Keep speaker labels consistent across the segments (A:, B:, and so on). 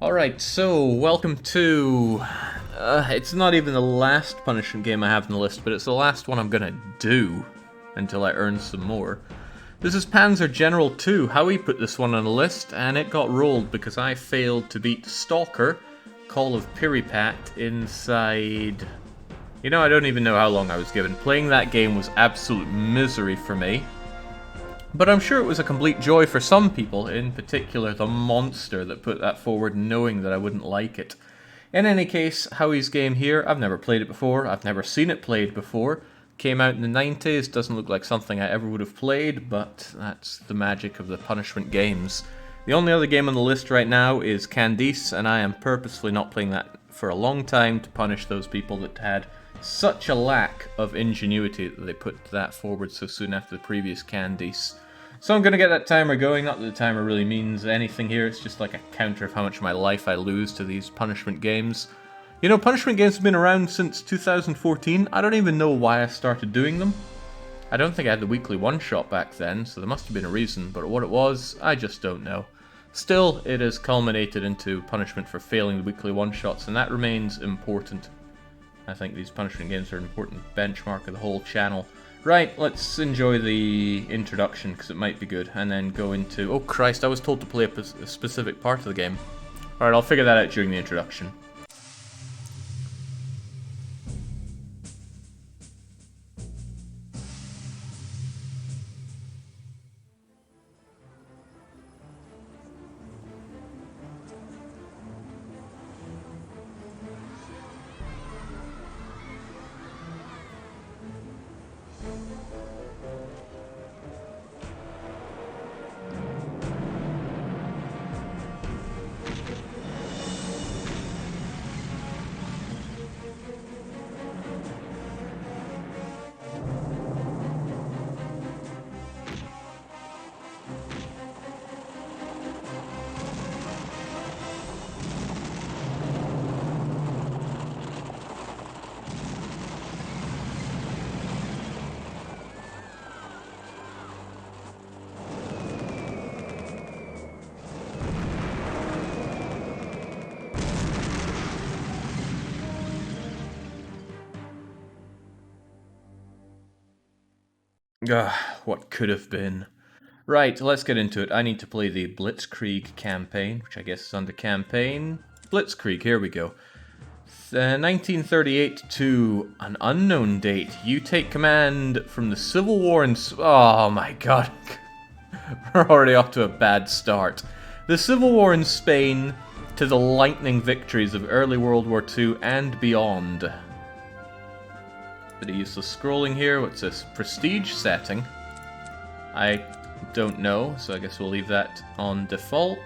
A: Alright, so welcome to... it's not even the last punishment game I have on the list, but it's the last one I'm gonna do until I earn some more. This is Panzer General 2. Howie put this one on the list, and it got rolled because I failed to beat Stalker, Call of Piripat, inside... You know, I don't even know how long I was given. Playing that game was absolute misery for me. But I'm sure it was a complete joy for some people, in particular the monster that put that forward knowing that I wouldn't like it. In any case, Howie's game here, I've never played it before, I've never seen it played before. Came out in the 90s, doesn't look like something I ever would have played, but that's the magic of the punishment games. The only other game on the list right now is Candice, and I am purposefully not playing that for a long time to punish those people that had such a lack of ingenuity that they put that forward so soon after the previous Candice. So I'm going to get that timer going. Not that the timer really means anything here, it's just like a counter of how much of my life I lose to these punishment games. You know, punishment games have been around since 2014. I don't even know why I started doing them. I don't think I had the weekly one-shot back then, so there must have been a reason, but what it was, I just don't know. Still, it has culminated into punishment for failing the weekly one-shots, and that remains important. I think these punishment games are an important benchmark of the whole channel. Right, let's enjoy the introduction, because it might be good, and then go into... Oh Christ, I was told to play a specific part of the game. Alright, I'll figure that out during the introduction. What could have been. Right, let's get into it. I need to play the Blitzkrieg campaign, which I guess is under campaign. Blitzkrieg, here we go. 1938 to an unknown date. You take command from the Civil War in... Oh my god. We're already off to a bad start. The Civil War in Spain to the lightning victories of early World War II and beyond. Bit of useless scrolling here. What's this? Prestige setting? I don't know, so I guess we'll leave that on default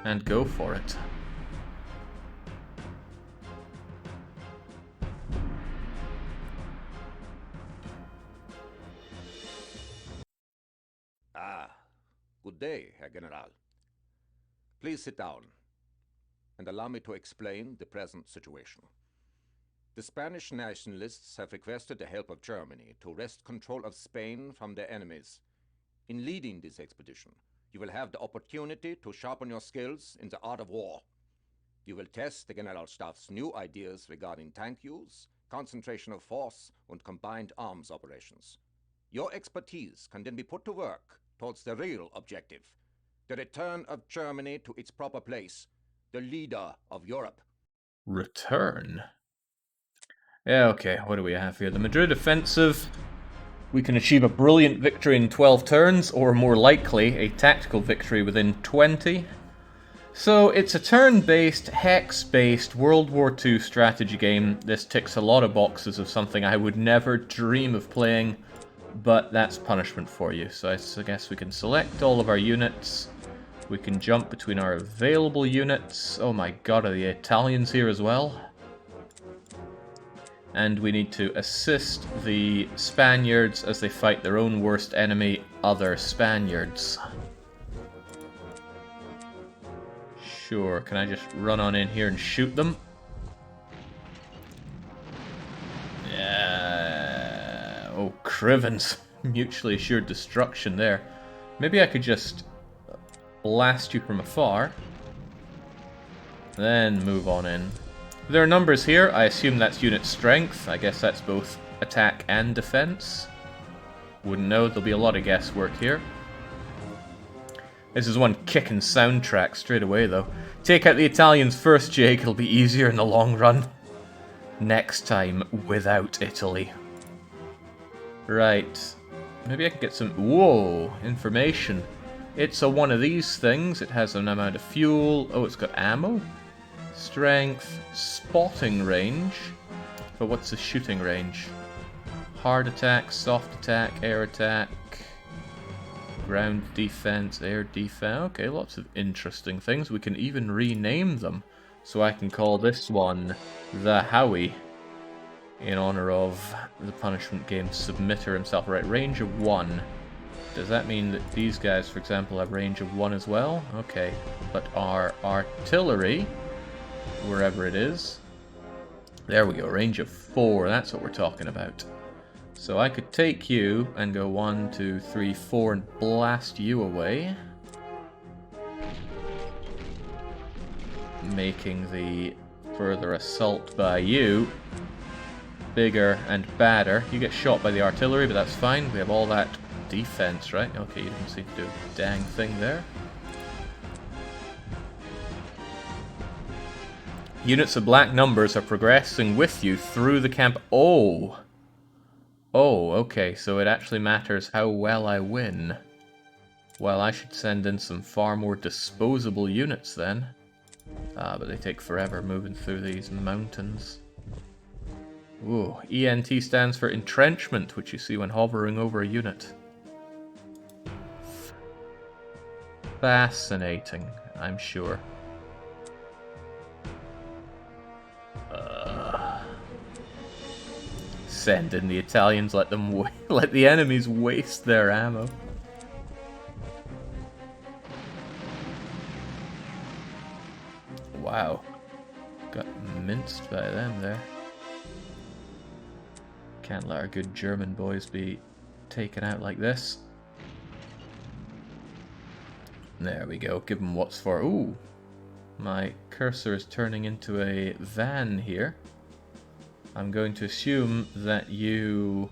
A: and go for it.
B: Good day, Herr General. Please sit down and allow me to explain the present situation. The Spanish nationalists have requested the help of Germany to wrest control of Spain from their enemies. In leading this expedition, you will have the opportunity to sharpen your skills in the art of war. You will test the Generalstab's new ideas regarding tank use, concentration of force, and combined arms operations. Your expertise can then be put to work towards the real objective, the return of Germany to its proper place, the leader of Europe.
A: Return? Yeah, okay, what do we have here? The Madrid offensive. We can achieve a brilliant victory in 12 turns, or more likely, a tactical victory within 20. So, it's a turn-based, hex-based World War II strategy game. This ticks a lot of boxes of something I would never dream of playing, but that's punishment for you. So I guess we can select all of our units. We can jump between our available units. Oh my god, are the Italians here as well? And we need to assist the Spaniards as they fight their own worst enemy, other Spaniards. Sure, can I just run on in here and shoot them? Yeah. Oh, Crivens. Mutually assured destruction there. Maybe I could just blast you from afar. Then move on in. There are numbers here. I assume that's unit strength. I guess that's both attack and defense. Wouldn't know. There'll be a lot of guesswork here. This is one kicking soundtrack straight away, though. Take out the Italians first, Jake. It'll be easier in the long run. Next time, without Italy. Right. Maybe I can get some... Whoa! Information. It's a one of these things. It has an amount of fuel. Oh, it's got ammo? Strength. Spotting range. But what's the shooting range? Hard attack, soft attack, air attack... Ground defense, air defense. Okay, lots of interesting things. We can even rename them. So I can call this one the Howie, in honor of the punishment game submitter himself. Right, range of 1. Does that mean that these guys, for example, have range of 1 as well? Okay, but our artillery, wherever it is, there we go, range of 4. That's what we're talking about. So I could take you and go 1, 2, 3, 4 and blast you away. Making the further assault by you bigger and badder. You get shot by the artillery, but that's fine. We have all that defense, right? Okay, you didn't seem to do a dang thing there. Units of black numbers are progressing with you through the camp. Oh! Oh, okay, so it actually matters how well I win. Well, I should send in some far more disposable units then. Ah, but they take forever moving through these mountains. Ooh, ENT stands for entrenchment, which you see when hovering over a unit. Fascinating, I'm sure. Send in the Italians, let them let the enemies waste their ammo. Wow. Got minced by them there. Can't let our good German boys be taken out like this. There we go. Give them what's for. Ooh. My cursor is turning into a van here. I'm going to assume that you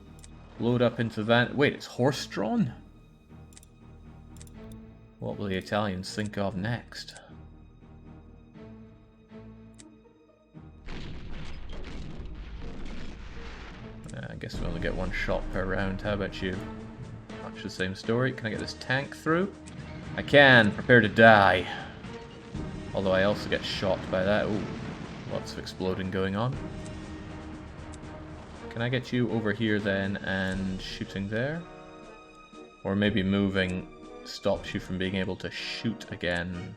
A: load up into that. Wait, it's horse-drawn? What will the Italians think of next? I guess we only get one shot per round. How about you? Much the same story. Can I get this tank through? I can. Prepare to die. Although I also get shot by that. Ooh, lots of exploding going on. Can I get you over here then and shooting there? Or maybe moving stops you from being able to shoot again.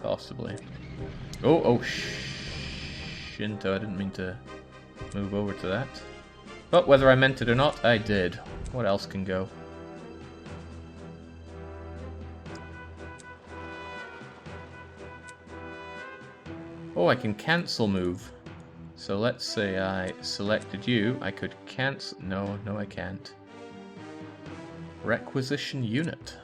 A: Possibly. Oh, Shinto, I didn't mean to move over to that. But whether I meant it or not, I did. What else can go? Oh, I can cancel move. So let's say I selected you. I could cancel... No, I can't. Requisition unit.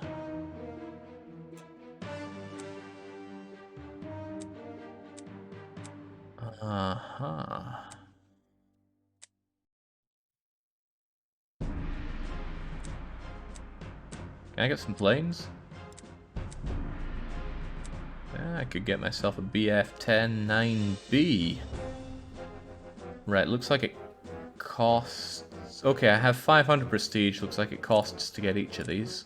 A: Uh-huh. Can I get some planes? I could get myself a BF-10 9B. Right, looks like it costs... Okay, I have 500 prestige. Looks like it costs to get each of these.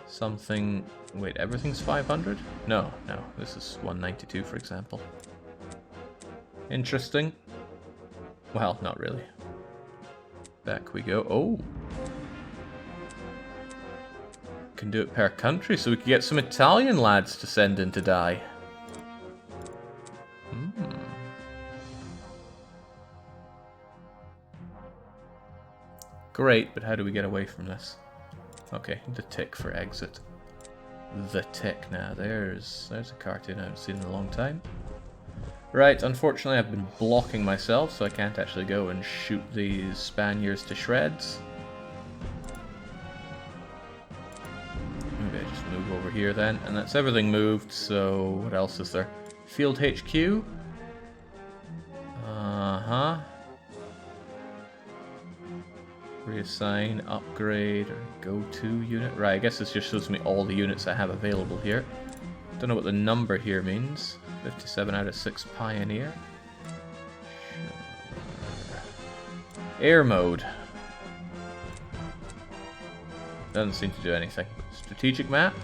A: Something... Wait, everything's 500? No, this is 192, for example. Interesting. Well, not really. Back we go. Oh! Can do it per country, so we can get some Italian lads to send in to die. Great, but how do we get away from this? Okay, the tick for exit. The tick. Now, there's a cartoon I haven't seen in a long time. Right, unfortunately I've been blocking myself, so I can't actually go and shoot these Spaniards to shreds. Maybe I just move over here then, and that's everything moved, so what else is there? Field HQ? Uh-huh. Reassign, upgrade, or go to unit. Right, I guess this just shows me all the units I have available here. Don't know what the number here means. 57 out of 6 Pioneer. Air mode. Doesn't seem to do anything. Strategic map.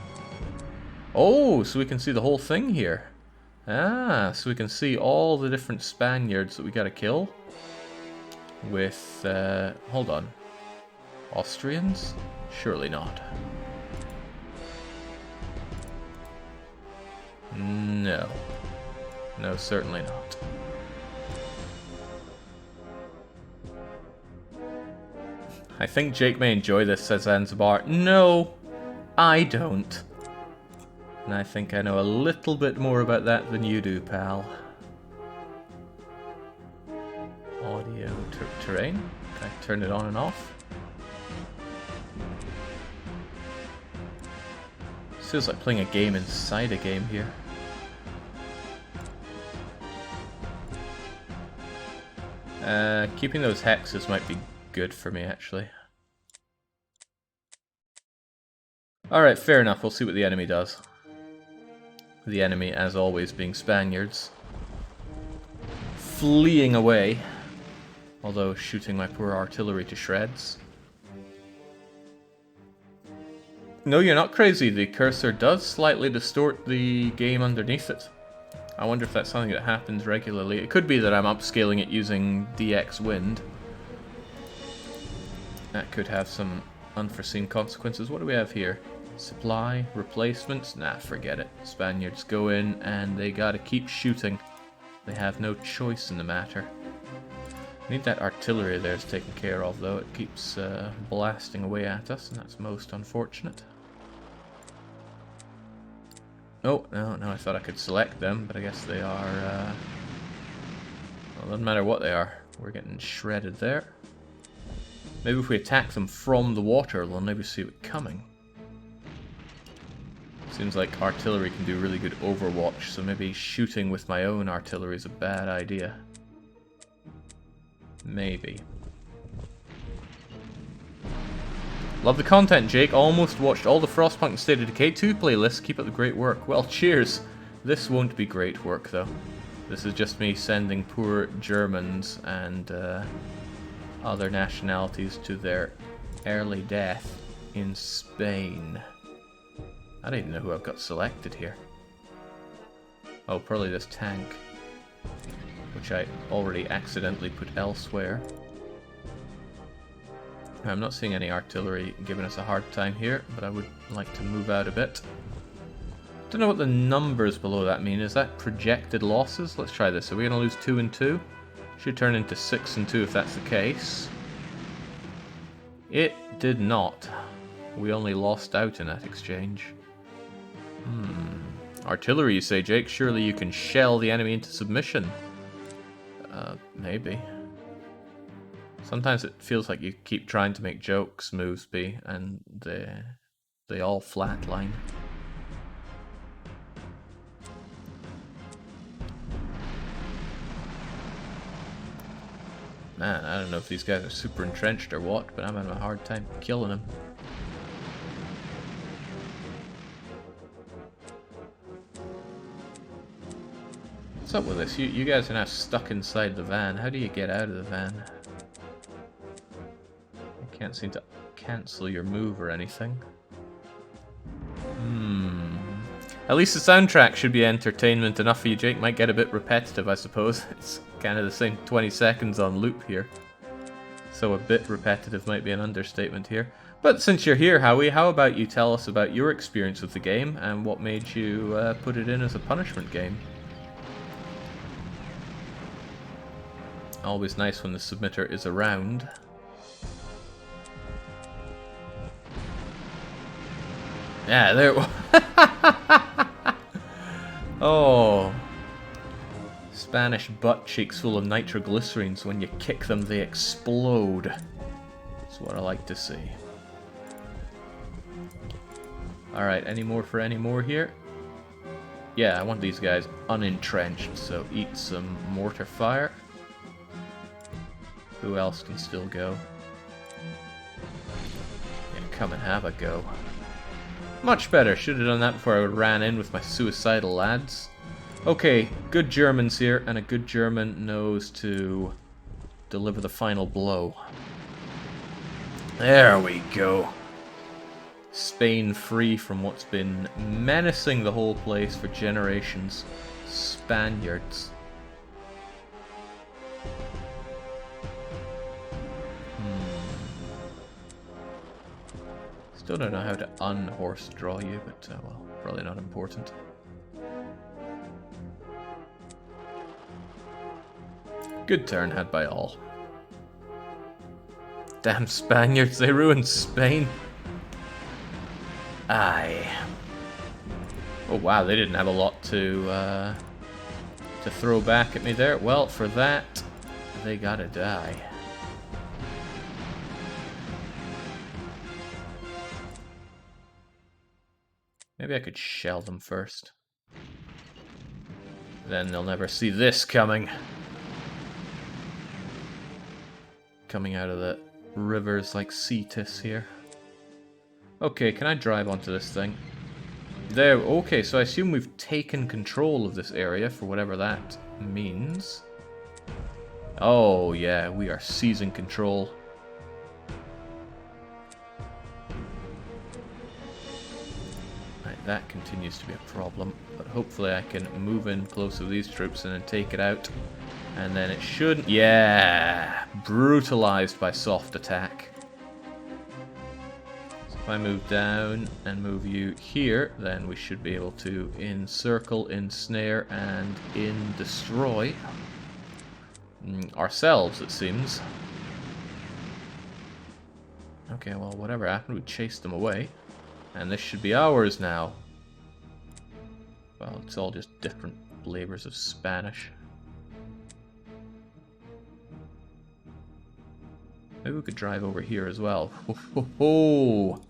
A: Oh, so we can see the whole thing here. Ah, so we can see all the different Spaniards that we gotta kill. With, hold on. Austrians? Surely not. No. No, certainly not. I think Jake may enjoy this, says Zanzibar. No, I don't. And I think I know a little bit more about that than you do, pal. Audio terrain. Can I turn it on and off? This feels like playing a game inside a game here. Keeping those hexes might be good for me, actually. Alright, fair enough. We'll see what the enemy does. The enemy, as always, being Spaniards. Fleeing away. Although shooting my poor artillery to shreds. No, you're not crazy. The cursor does slightly distort the game underneath it. I wonder if that's something that happens regularly. It could be that I'm upscaling it using DX Wind. That could have some unforeseen consequences. What do we have here? Supply, replacements? Nah, forget it. Spaniards go in and they gotta keep shooting. They have no choice in the matter. I need that artillery there's taken care of, though. It keeps blasting away at us, and that's most unfortunate. Oh, no, I thought I could select them, but I guess they are... well, it doesn't matter what they are. We're getting shredded there. Maybe if we attack them from the water, they'll never see it coming. Seems like artillery can do really good overwatch, so maybe shooting with my own artillery is a bad idea. Maybe. Love the content, Jake. Almost watched all the Frostpunk and State of Decay 2 playlists. Keep up the great work. Well, cheers. This won't be great work, though. This is just me sending poor Germans and other nationalities to their early death in Spain. I don't even know who I've got selected here. Oh, probably this tank, which I already accidentally put elsewhere. I'm not seeing any artillery giving us a hard time here, but I would like to move out a bit. Don't know what the numbers below that mean. Is that projected losses? Let's try this. Are we going to lose 2 and 2? Should turn into 6 and 2 if that's the case. It did not. We only lost out in that exchange. Artillery, you say, Jake? Surely you can shell the enemy into submission. Maybe. Sometimes it feels like you keep trying to make jokes, Movesby, and they all flatline. Man, I don't know if these guys are super entrenched or what, but I'm having a hard time killing them. What's up with this? You guys are now stuck inside the van. How do you get out of the van? I can't seem to cancel your move or anything. At least the soundtrack should be entertainment enough for you, Jake. Might get a bit repetitive, I suppose. It's kind of the same 20 seconds on loop here. So a bit repetitive might be an understatement here. But since you're here, Howie, how about you tell us about your experience with the game and what made you put it in as a punishment game? Always nice when the submitter is around. Yeah, there it was. Oh. Spanish butt cheeks full of nitroglycerines. When you kick them, they explode. That's what I like to see. Alright, any more for any more here? Yeah, I want these guys unentrenched, so eat some mortar fire. Who else can still go? Yeah, come and have a go. Much better. Should have done that before I ran in with my suicidal lads. Okay, good Germans here, and a good German knows to deliver the final blow. There we go. Spain free from what's been menacing the whole place for generations. Spaniards. Still don't know how to unhorse draw you, but well, probably not important. Good turn had by all. Damn Spaniards, they ruined Spain. Aye. Oh wow, they didn't have a lot to throw back at me there. Well, for that, they gotta die. Maybe I could shell them first. Then they'll never see this coming. Coming out of the rivers like Cetus here. Okay, can I drive onto this thing? There, okay, so I assume we've taken control of this area for whatever that means. Oh yeah, we are seizing control. Right, that continues to be a problem, but hopefully I can move in close to these troops and then take it out. And then it shouldn't... Yeah! Brutalized by soft attack. So if I move down and move you here, then we should be able to encircle, ensnare, and destroy ourselves, it seems. Okay, well, whatever happened, we chased them away. And this should be ours now. Well, it's all just different flavors of Spanish. Maybe we could drive over here as well. Ho, ho, ho.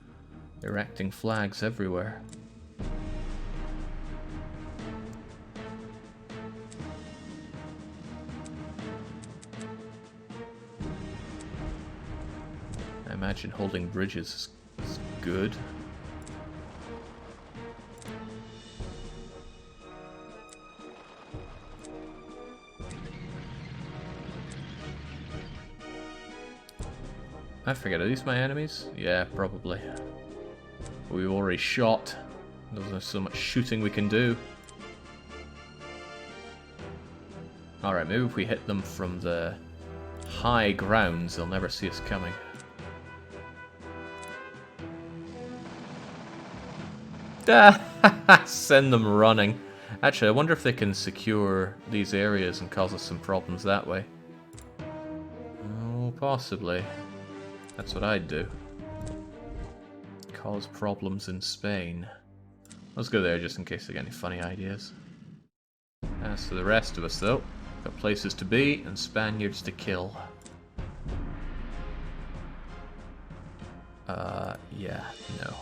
A: Erecting flags everywhere. I imagine holding bridges is good. I forget, are these my enemies? Yeah, probably. We've already shot. There's so much shooting we can do. Alright, maybe if we hit them from the high grounds, they'll never see us coming. Send them running. Actually, I wonder if they can secure these areas and cause us some problems that way. Oh, possibly. That's what I'd do. Cause problems in Spain. Let's go there just in case they get any funny ideas. As for the rest of us, though, got places to be and Spaniards to kill. Yeah, no.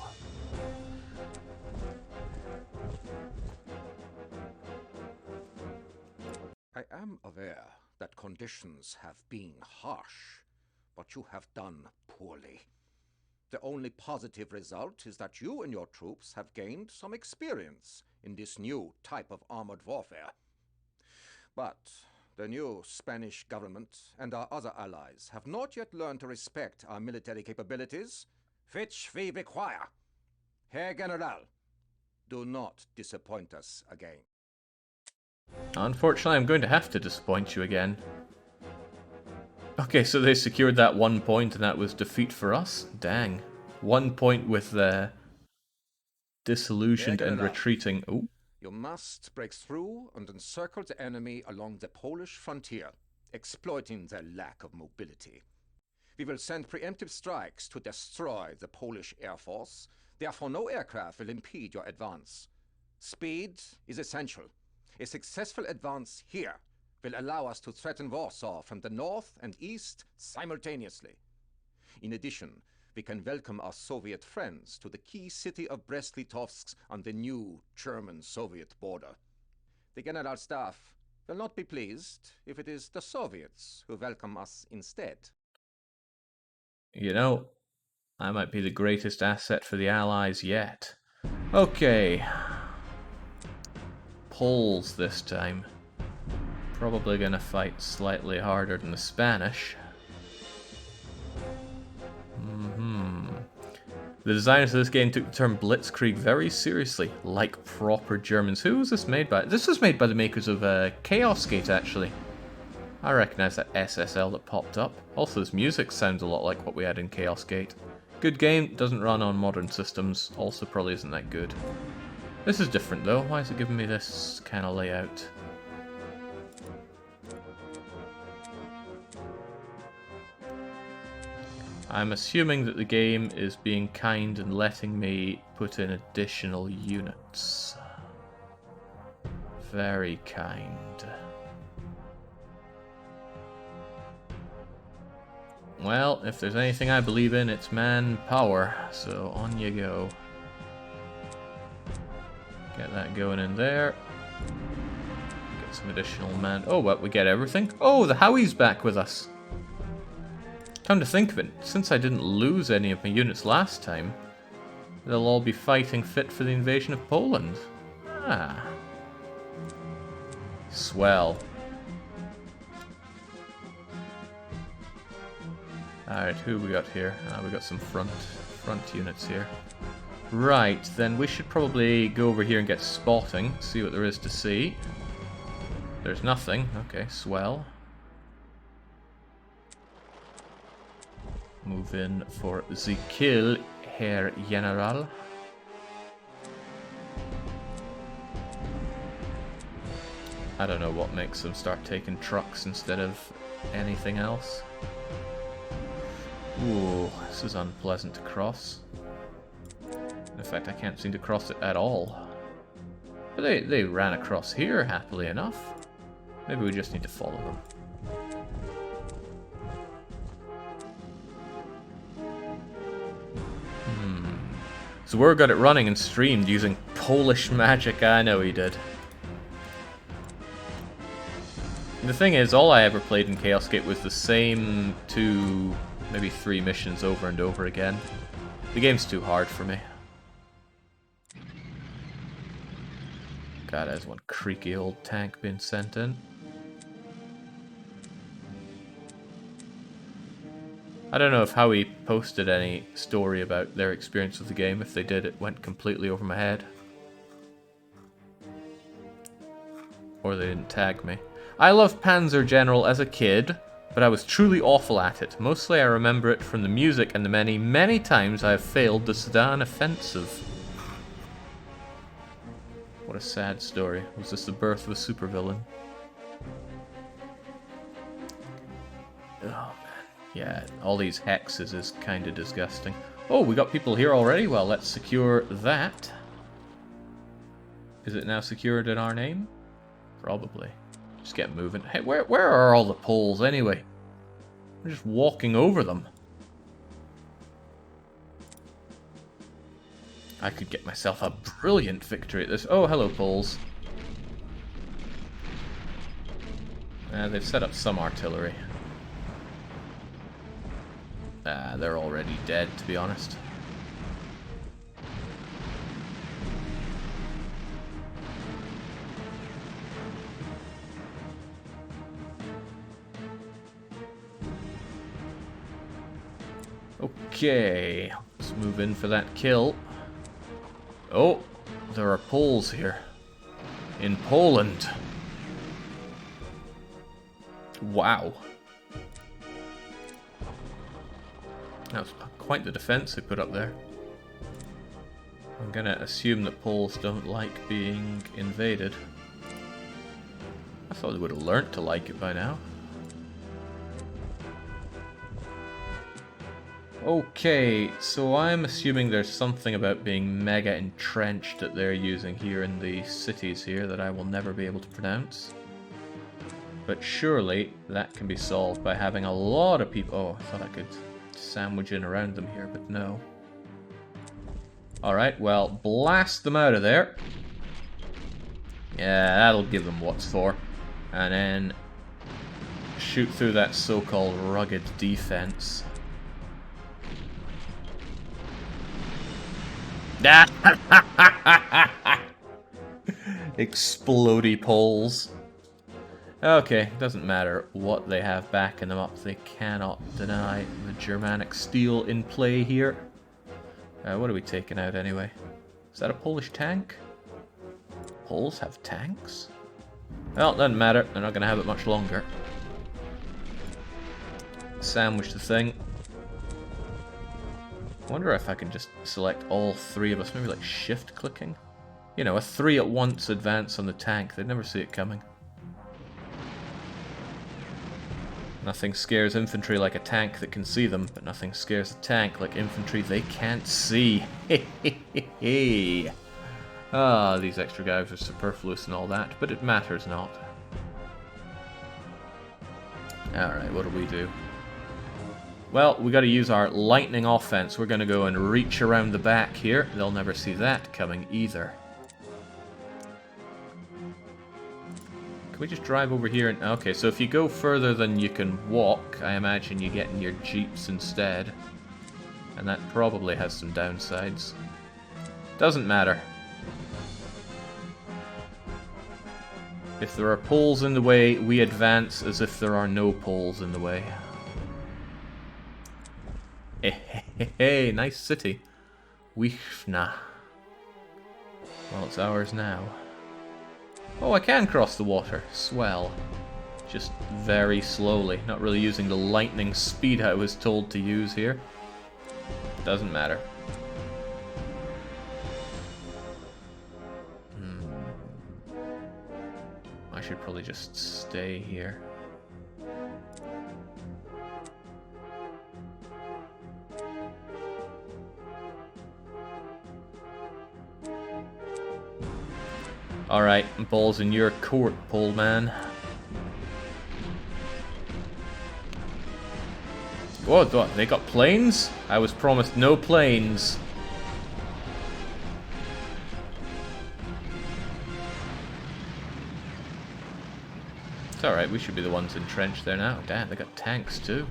B: I am aware that conditions have been harsh, but you have done poorly. The only positive result is that you and your troops have gained some experience in this new type of armored warfare. But the new Spanish government and our other allies have not yet learned to respect our military capabilities, which we require. Herr General, do not disappoint us again.
A: Unfortunately, I'm going to have to disappoint you again. Okay, so they secured that 1 point and that was defeat for us? Dang. 1 point with the disillusioned and retreating... Oh.
B: You must break through and encircle the enemy along the Polish frontier, exploiting their lack of mobility. We will send preemptive strikes to destroy the Polish Air Force, therefore no aircraft will impede your advance. Speed is essential. A successful advance here will allow us to threaten Warsaw from the north and east simultaneously. In addition, we can welcome our Soviet friends to the key city of Brest-Litovsk on the new German-Soviet border. The General Staff will not be pleased if it is the Soviets who welcome us instead.
A: You know, I might be the greatest asset for the Allies yet. Okay. Poles this time. Probably gonna fight slightly harder than the Spanish. The designers of this game took the term Blitzkrieg very seriously, like proper Germans. Who was this made by? This was made by the makers of Chaos Gate, actually. I recognise that SSL that popped up. Also, this music sounds a lot like what we had in Chaos Gate. Good game, doesn't run on modern systems, also probably isn't that good. This is different though, why is it giving me this kind of layout? I'm assuming that the game is being kind and letting me put in additional units. Very kind. Well, if there's anything I believe in, it's manpower, so on you go. Get that going in there. Get some additional man. Oh, what, we get everything? Oh, the Howie's back with us. Come to think of it, since I didn't lose any of my units last time, they'll all be fighting fit for the invasion of Poland. Ah. Swell. Alright, who we got here? We got some front units here. Right, then we should probably go over here and get spotting, see what there is to see. There's nothing. Okay, swell. Move in for the kill, Herr General. I don't know what makes them start taking trucks instead of anything else. Ooh, this is unpleasant to cross. In fact, I can't seem to cross it at all. But they ran across here happily enough. Maybe we just need to follow them. So War got it running and streamed using Polish magic. I know he did. The thing is, all I ever played in Chaos Gate was the same 2, maybe 3 missions over and over again. The game's too hard for me. God, there's one creaky old tank being sent in. I don't know if Howie posted any story about their experience with the game. If they did, it went completely over my head. Or they didn't tag me. I loved Panzer General as a kid, but I was truly awful at it. Mostly I remember it from the music and the many, many times I have failed the Sedan offensive. What a sad story. Was this the birth of a supervillain? Oh man. Yeah, all these hexes is kind of disgusting. Oh, we got people here already? Well, let's secure that. Is it now secured in our name? Probably. Just get moving. Hey, where are all the Poles anyway? We're just walking over them. I could get myself a brilliant victory at this. Oh, hello, Poles. They've set up some artillery. They're already dead, to be honest. Okay, let's move in for that kill. Oh, there are Poles here. In Poland. Wow. That was quite the defense they put up there. I'm gonna assume that Poles don't like being invaded. I thought they would have learnt to like it by now. Okay, so I'm assuming there's something about being mega entrenched that they're using here in the cities here that I will never be able to pronounce. But surely that can be solved by having a lot of people... Oh, I thought I could sandwiching around them here, but no. Alright, well, blast them out of there. Yeah, that'll give them what's for. And then shoot through that so-called rugged defense. Explodey poles. Okay, doesn't matter what they have backing them up. They cannot deny the Germanic steel in play here. What are we taking out anyway? Is that a Polish tank? Poles have tanks? Well, doesn't matter. They're not going to have it much longer. Sandwich the thing. I wonder if I can just select all three of us. Maybe like shift clicking? You know, a 3 at once advance on the tank. They'd never see it coming. Nothing scares infantry like a tank that can see them, but nothing scares a tank like infantry they can't see. Ah, these extra guys are superfluous and all that, but it matters not. Alright, what do we do? Well, we got to use our lightning offense. We're going to go and reach around the back here. They'll never see that coming either. Can we just drive over here? And okay, so if you go further than you can walk, I imagine you get in your jeeps instead. And that probably has some downsides. Doesn't matter. If there are poles in the way, we advance as if there are no poles in the way. Hey, nice city. Wichna. Well, it's ours now. Oh, I can cross the water. Swell. Just very slowly. Not really using the lightning speed I was told to use here. Doesn't matter. I should probably just stay here. Alright, ball's in your court, pole man. What? They got planes? I was promised no planes. It's alright, we should be the ones entrenched there now. Damn, they got tanks too.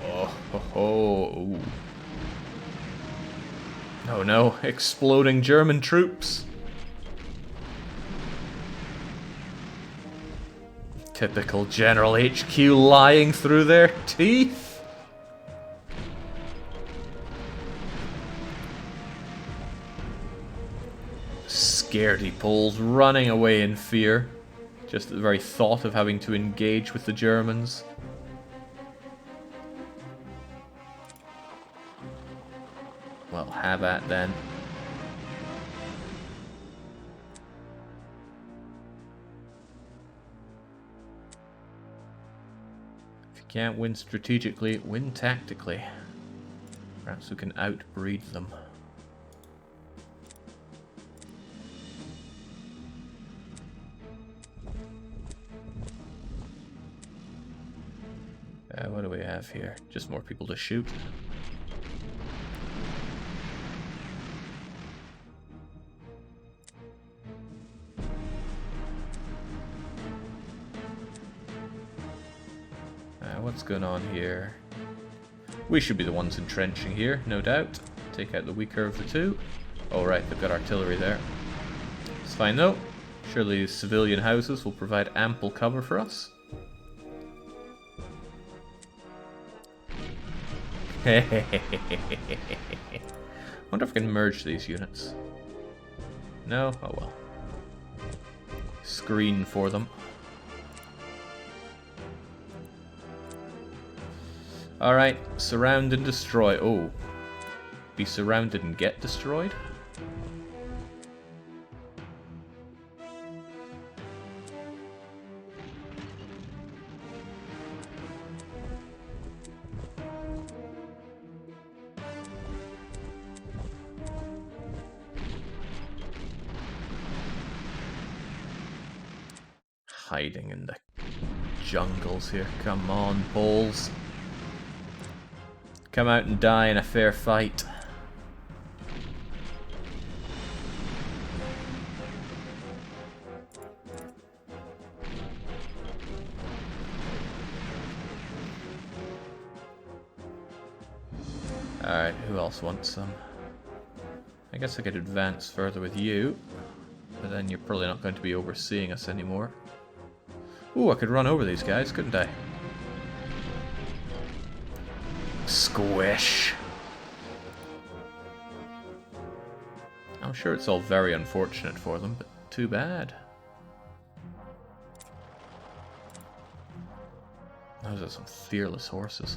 A: Oh, ho, ho. Ooh. Oh no, exploding German troops. Typical General HQ lying through their teeth. Scaredy Poles running away in fear. Just at the very thought of having to engage with the Germans. Well, have at then. If you can't win strategically, win tactically. Perhaps we can outbreed them. What do we have here? Just more people to shoot. What's going on here? We should be the ones entrenching here, no doubt. Take out the weaker of the two. Oh right, they've got artillery there. It's fine though. Surely these civilian houses will provide ample cover for us. Wonder if I can merge these units. No? Oh well. Screen for them. Alright, surround and destroy. Oh. Be surrounded and get destroyed? Hiding in the jungles here. Come on, Poles. come out and die in a fair fight. Alright, who else wants some? I guess I could advance further with you, but then you're probably not going to be overseeing us anymore. Ooh, I could run over these guys, couldn't I? Squish! I'm sure it's all very unfortunate for them, but too bad. Those are some fearless horses.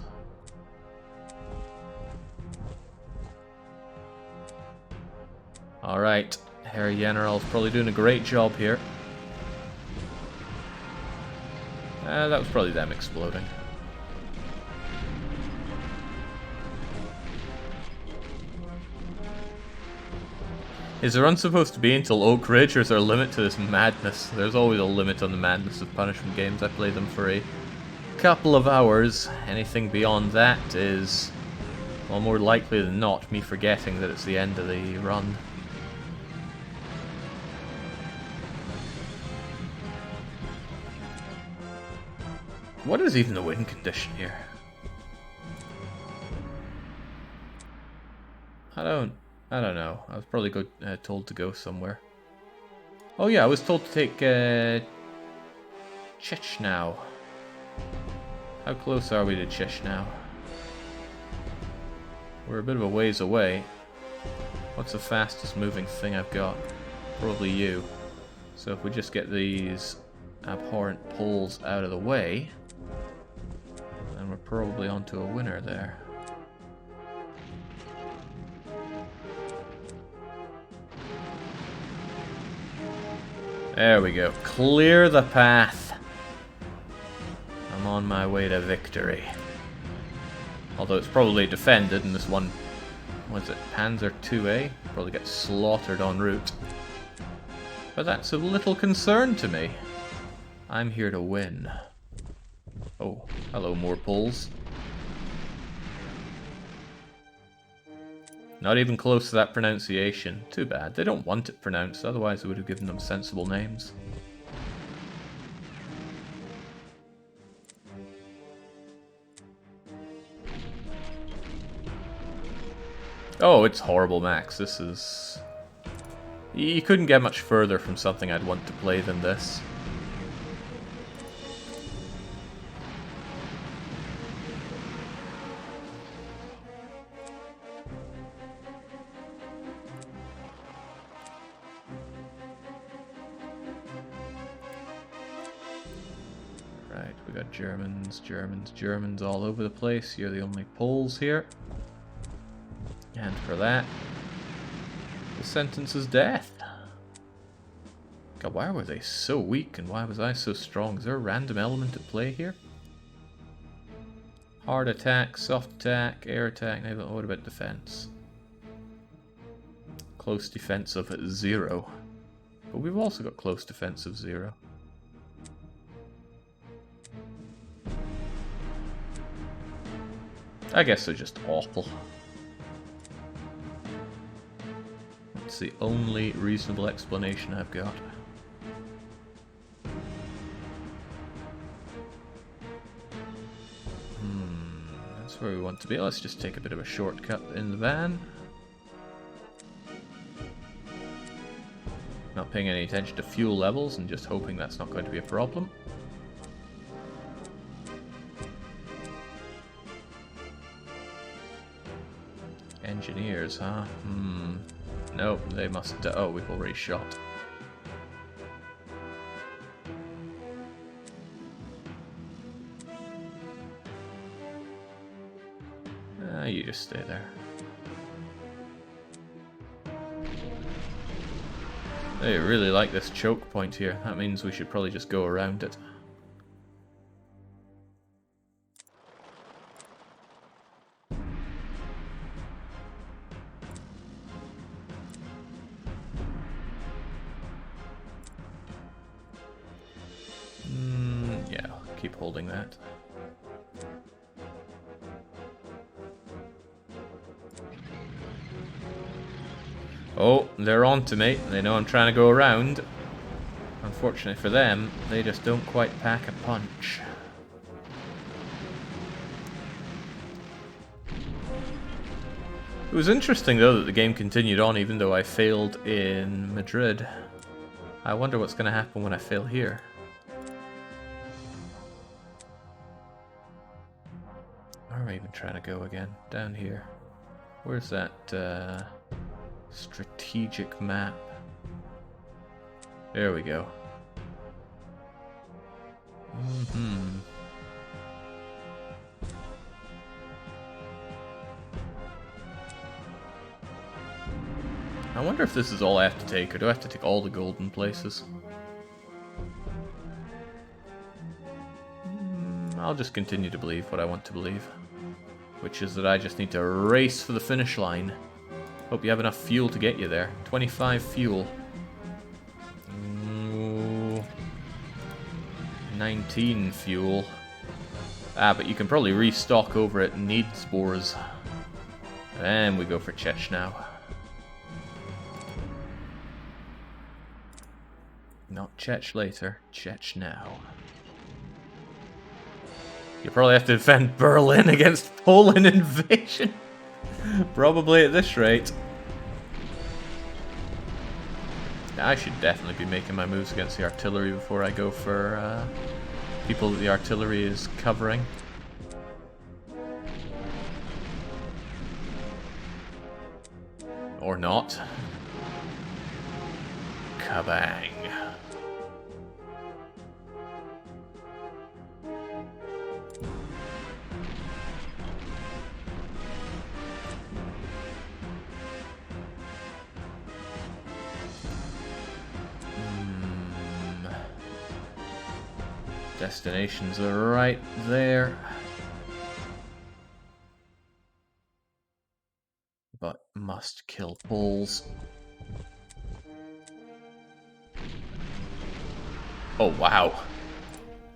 A: Alright, Herr General's probably doing a great job here. That was probably them exploding. Is the run supposed to be until Oak Ridge, or is there a limit to this madness? There's always a limit on the madness of punishment games. I play them for a couple of hours. Anything beyond that is, well, more likely than not, me forgetting that it's the end of the run. What is even the wind condition here? I don't know. I was probably told to go somewhere. Oh yeah, I was told to take Chisinau. How close are we to Chisinau? We're a bit of a ways away. What's the fastest moving thing I've got? Probably you. So if we just get these abhorrent poles out of the way, then we're probably onto a winner there. There we go. Clear the path. I'm on my way to victory. Although it's probably defended, and this one, was it Panzer 2A? Probably get slaughtered en route. But that's of little concern to me. I'm here to win. Oh, hello, more pulls. Not even close to that pronunciation. Too bad. They don't want it pronounced, otherwise I would have given them sensible names. Oh, it's horrible, Max. This is... You couldn't get much further from something I'd want to play than this. Right, we got Germans all over the place. You're the only Poles here. And for that, the sentence is death. God, why were they so weak and why was I so strong? Is there a random element at play here? Hard attack, soft attack, air attack, what about defense? Close defense of 0. But we've also got close defense of 0. I guess they're just awful. It's the only reasonable explanation I've got. That's where we want to be. Let's just take a bit of a shortcut in the van. Not paying any attention to fuel levels and just hoping that's not going to be a problem. Engineers, huh? Nope, they must... oh, we've already shot. You just stay there. They really like this choke point here. That means we should probably just go around it. Yeah, I'll keep holding that. Oh, they're on to me. They know I'm trying to go around. Unfortunately for them, they just don't quite pack a punch. It was interesting though that the game continued on even though I failed in Madrid. I wonder what's going to happen when I fail here. Where am I even trying to go again? Down here. Where's that strategic map? There we go. I wonder if this is all I have to take, or do I have to take all the golden places? I'll just continue to believe what I want to believe. Which is that I just need to race for the finish line. Hope you have enough fuel to get you there. 25 fuel. Ooh. 19 fuel. Ah, but you can probably restock over at Needspores. And we go for Chech Not Chech later, Chech now. You probably have to defend Berlin against Poland invasion. Probably at this rate. I should definitely be making my moves against the artillery before I go for people that the artillery is covering. Or not. Kabang. Destinations are right there. But must kill Poles. Oh wow.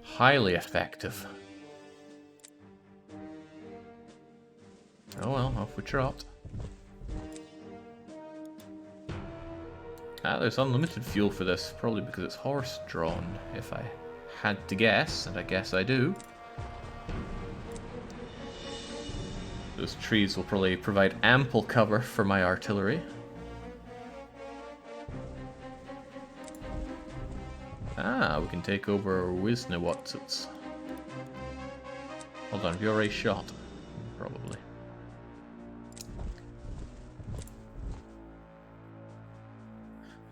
A: Highly effective. Oh well, off we trot. Ah, there's unlimited fuel for this, probably because it's horse-drawn, if I had to guess, and I guess I do. Those trees will probably provide ample cover for my artillery. Ah, we can take over Wisniewatz. Hold on, have you already shot? Probably.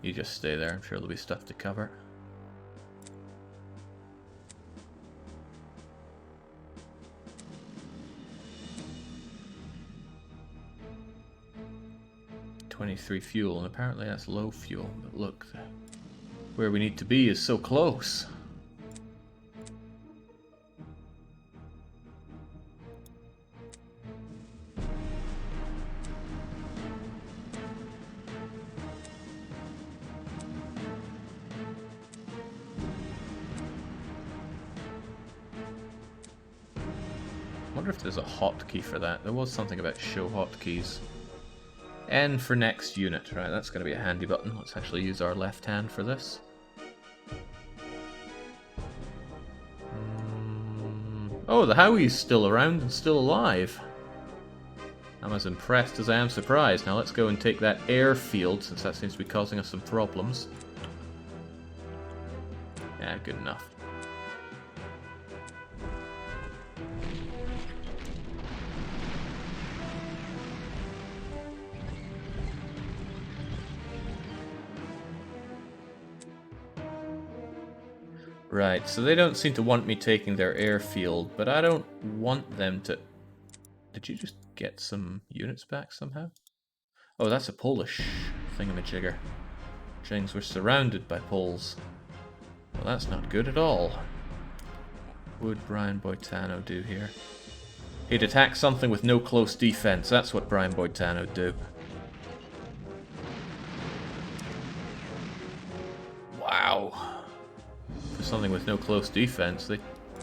A: You just stay there, I'm sure there'll be stuff to cover. .23 fuel, and apparently that's low fuel, but look, where we need to be is so close. I wonder if there's a hotkey for that. There was something about show hotkeys. N for next unit, right, that's going to be a handy button. Let's actually use our left hand for this. Oh, the Howie's still around and still alive. I'm as impressed as I am surprised. Now let's go and take that airfield, since that seems to be causing us some problems. Yeah, good enough. Right, so they don't seem to want me taking their airfield, but I don't want them to... Did you just get some units back somehow? Oh, that's a Polish thingamajigger. Jings, we're surrounded by Poles. Well, that's not good at all. What would Brian Boitano do here? He'd attack something with no close defense. That's what Brian Boitano would do. Wow. For something with no close defense, they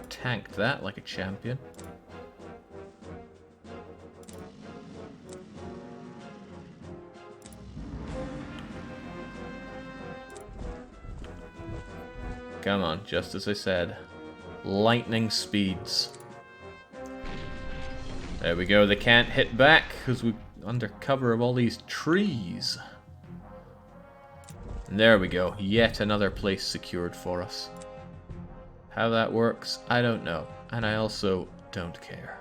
A: tanked that like a champion. come on, just as I said. Lightning speeds. There we go, they can't hit back because we're under cover of all these trees. And there we go, yet another place secured for us. How that works, I don't know. And I also don't care.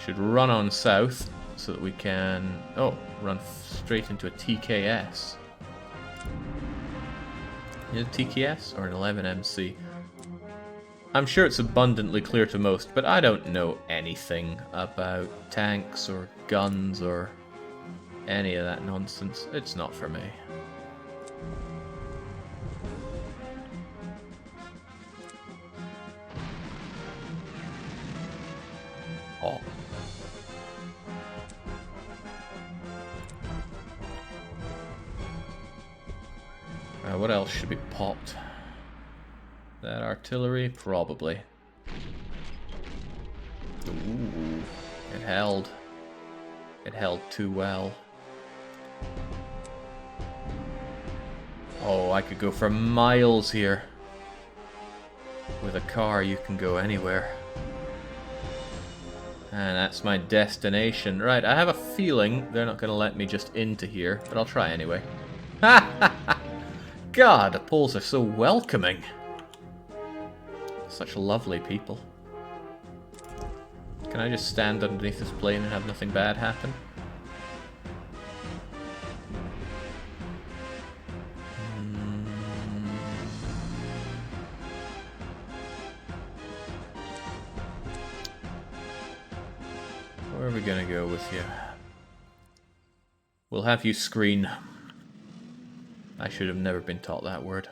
A: Should run on south so that we can... Oh, run straight into a TKS. Is it a TKS or an 11MC? I'm sure it's abundantly clear to most, but I don't know anything about tanks or guns or any of that nonsense. It's not for me. Oh. What else should be popped? That artillery? Probably. Ooh, it held. It held too well. Oh, I could go for miles here. With a car, you can go anywhere. And that's my destination. Right, I have a feeling they're not going to let me just into here, but I'll try anyway. Ha ha ha! God, the Poles are so welcoming. Such lovely people. Can I just stand underneath this plane and have nothing bad happen? Where are we gonna go with you? We'll have you screen. I should have never been taught that word.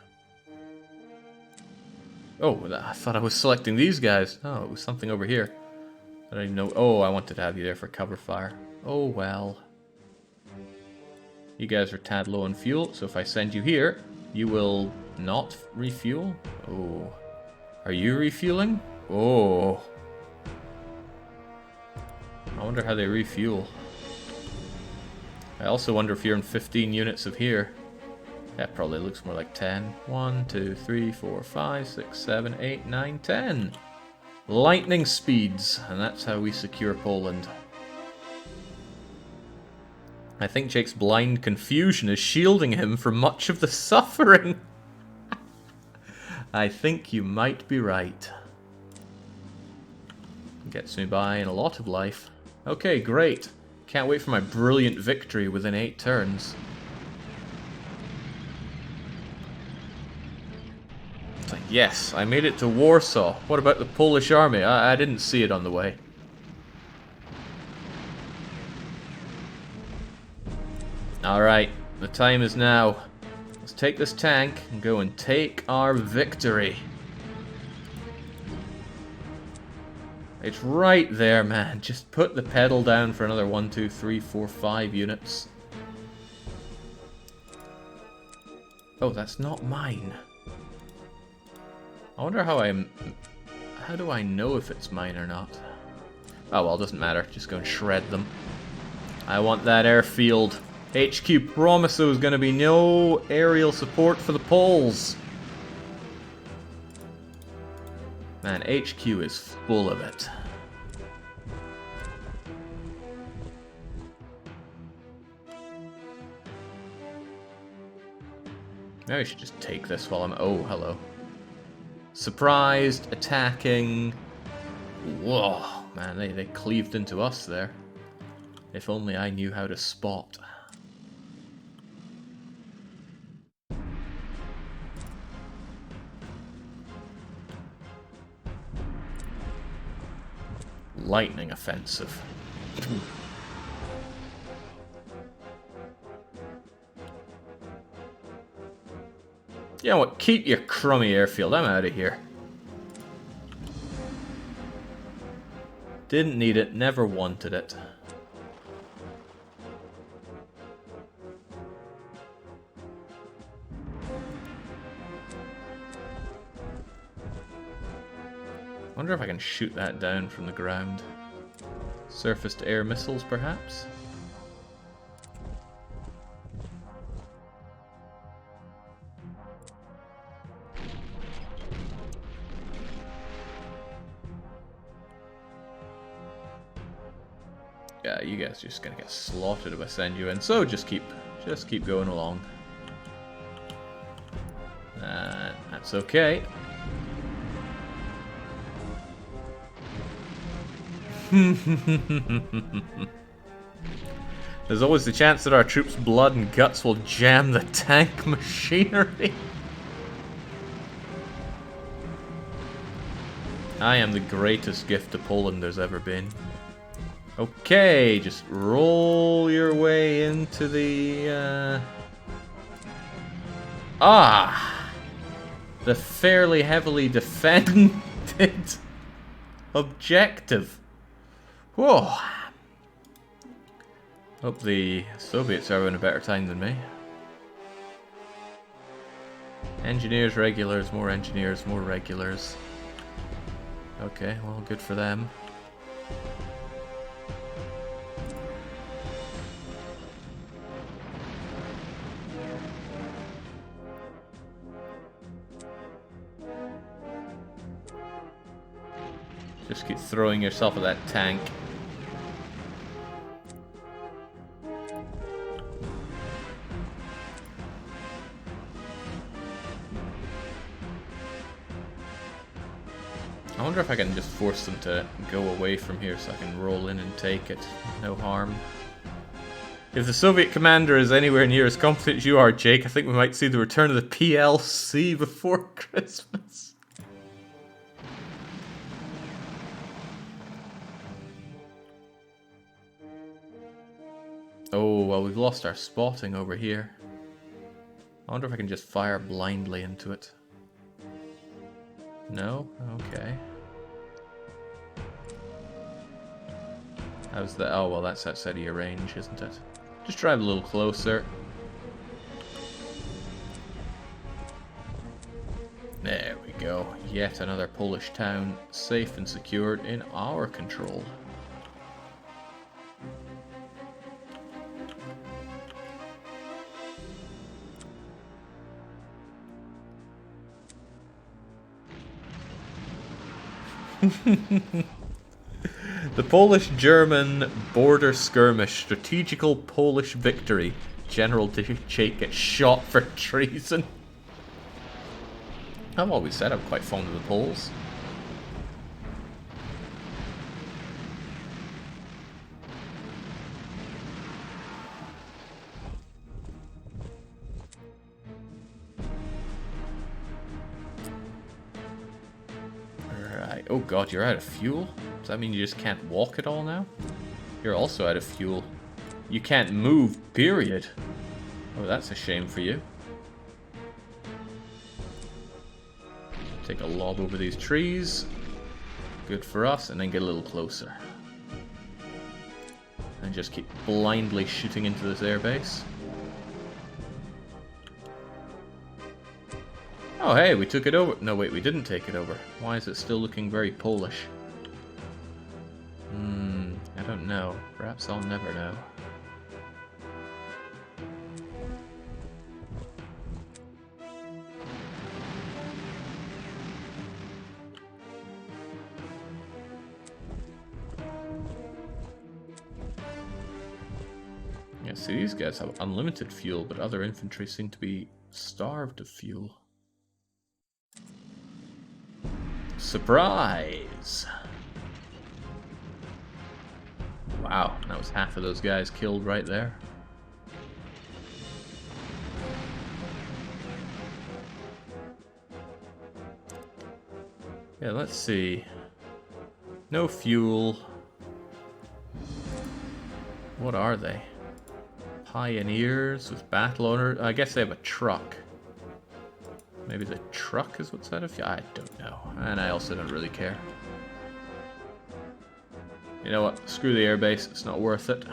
A: Oh, I thought I was selecting these guys. Oh, it was something over here. I don't even know. Oh, I wanted to have you there for cover fire. Oh, well. You guys are tad low on fuel, so if I send you here, you will not refuel? Oh. Are you refueling? Oh. I wonder how they refuel. I also wonder if you're in 15 units of here. That probably looks more like 10. 1, 2, 3, 4, 5, 6, 7, 8, 9, 10. Lightning speeds, and that's how we secure Poland. I think Jake's blind confusion is shielding him from much of the suffering. I think you might be right. Gets me by in a lot of life. Okay, great. Can't wait for my brilliant victory within 8 turns. It's like, yes, I made it to Warsaw. What about the Polish army? I didn't see it on the way. Alright, the time is now. Let's take this tank and go and take our victory. It's right there, man. Just put the pedal down for another 1, 2, 3, 4, 5 units. Oh, that's not mine. I wonder how do I know if it's mine or not? Oh well, it doesn't matter. Just go and shred them. I want that airfield. HQ promised there was going to be no aerial support for the Poles. Man, HQ is full of it. Maybe I should just take this while I'm... Oh, hello. Surprised, attacking. Whoa, man, they cleaved into us there. If only I knew how to spot. Lightning offensive. You know what? Keep your crummy airfield. I'm out of here. Didn't need it. Never wanted it. Wonder if I can shoot that down from the ground. Surface-to-air missiles, perhaps? Yeah, you guys are just gonna get slaughtered if I send you in. So just keep going along. That's okay. There's always the chance that our troops' blood and guts will jam the tank machinery. I am the greatest gift to Poland there's ever been. Okay, just roll your way into the, the fairly heavily defended objective. Whoa. Hope the Soviets are having a better time than me. Engineers, regulars, more regulars. Okay, well, good for them. Just keep throwing yourself at that tank. I wonder if I can just force them to go away from here so I can roll in and take it. No harm. If the Soviet commander is anywhere near as competent as you are, Jake, I think we might see the return of the PLC before Christmas. Oh, well, we've lost our spotting over here. I wonder if I can just fire blindly into it. No? Okay. How's that? Oh, well, that's outside of your range, isn't it? Just drive a little closer. There we go. Yet another Polish town, safe and secured in our control. The Polish-German border skirmish, strategical Polish victory. General Jake gets shot for treason. I've always said I'm quite fond of the Poles. Alright, oh god, you're out of fuel? Does that mean you just can't walk at all now? You're also out of fuel. You can't move, period. Oh, that's a shame for you. Take a lob over these trees. Good for us, and then get a little closer. And just keep blindly shooting into this airbase. Oh hey, we took it over. No wait, we didn't take it over. Why is it still looking very Polish? I don't know. Perhaps I'll never know. Yeah, see, these guys have unlimited fuel, but other infantry seem to be starved of fuel. Surprise! Wow, that was half of those guys killed right there. Yeah, let's see. No fuel. What are they? Pioneers with battle owner. I guess they have a truck. Maybe the truck is what's out of fuel? I don't know. And I also don't really care. You know what? Screw the airbase. It's not worth it.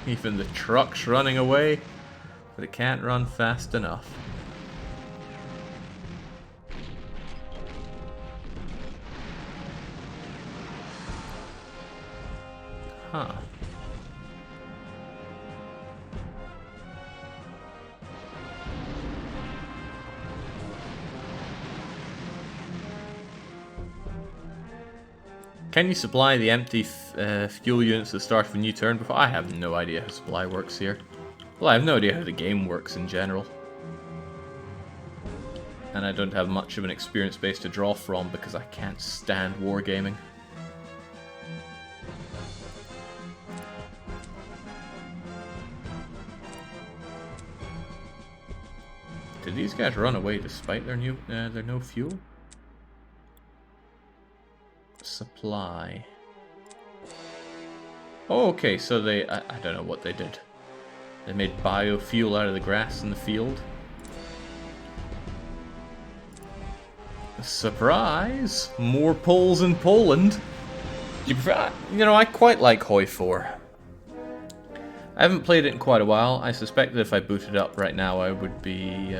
A: Even the truck's running away, but it can't run fast enough. Huh. Can you supply the empty fuel units at the start of a new turn before? I have no idea how supply works here. Well, I have no idea how the game works in general. And I don't have much of an experience base to draw from because I can't stand wargaming. Did these guys run away despite their no fuel? Supply. Oh, okay, so they... I don't know what they did. They made biofuel out of the grass in the field. Surprise! More Poles in Poland. You know, I quite like Hoi 4. I haven't played it in quite a while. I suspect that if I booted up right now, I would be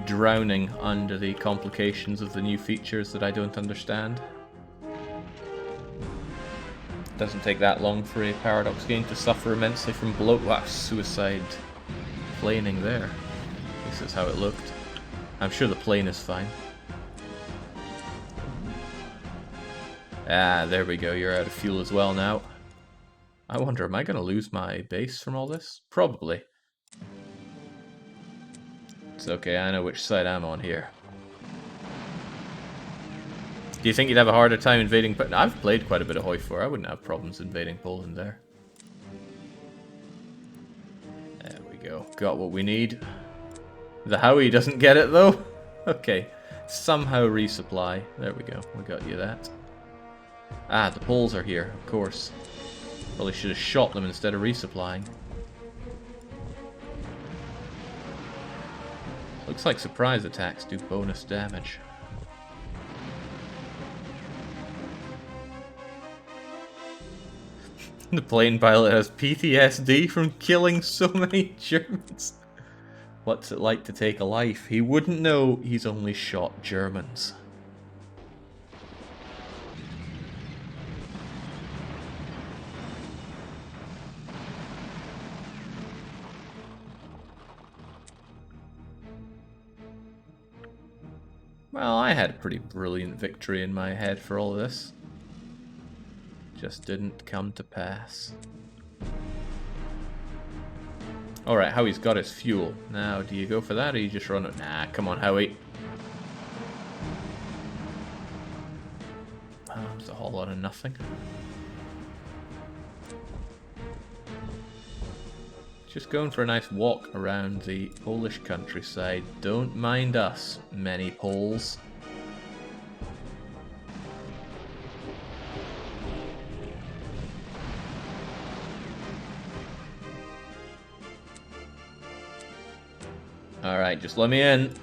A: drowning under the complications of the new features that I don't understand. Doesn't take that long for a Paradox game to suffer immensely from bloat. Wow, suicide planing there. At least that's how it looked. I'm sure the plane is fine. Ah, there we go. You're out of fuel as well now. I wonder, am I going to lose my base from all this? Probably. It's okay, I know which side I'm on here. Do you think you'd have a harder time invading... I've played quite a bit of Hoi 4. I wouldn't have problems invading Poland there. There we go. Got what we need. The Howie doesn't get it, though. Okay. Somehow resupply. There we go. We got you that. Ah, the Poles are here, of course. Probably should have shot them instead of resupplying. Looks like surprise attacks do bonus damage. The plane pilot has PTSD from killing so many Germans. What's it like to take a life? He wouldn't know he's only shot Germans. Well, I had a pretty brilliant victory in my head for all of this. Just didn't come to pass. Alright, Howie's got his fuel. Now, do you go for that or you just run it? Nah, come on, Howie. Wow, there's a whole lot of nothing. Just going for a nice walk around the Polish countryside. Don't mind us, many Poles. Alright, just let me in.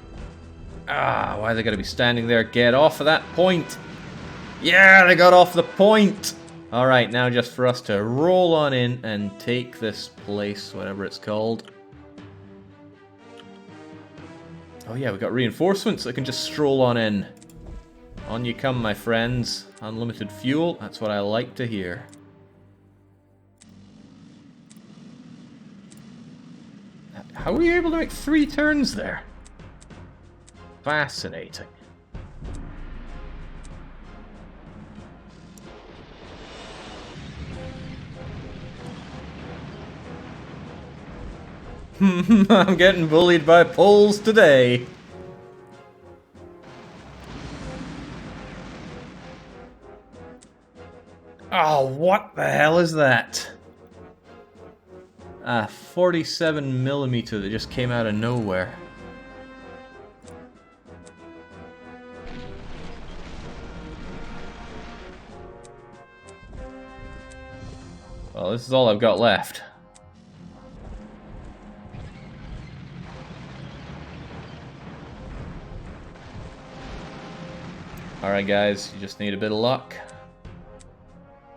A: Ah, why are they going to be standing there? Get off of that point. Yeah, they got off the point. Alright, now just for us to roll on in and take this place, whatever it's called. Oh yeah, we got reinforcements that can just stroll on in. On you come, my friends. Unlimited fuel, that's what I like to hear. How were you able to make 3 turns there? Fascinating. I'm getting bullied by Poles today. Oh, what the hell is that? A 47mm that just came out of nowhere. Well, this is all I've got left. Alright guys, you just need a bit of luck.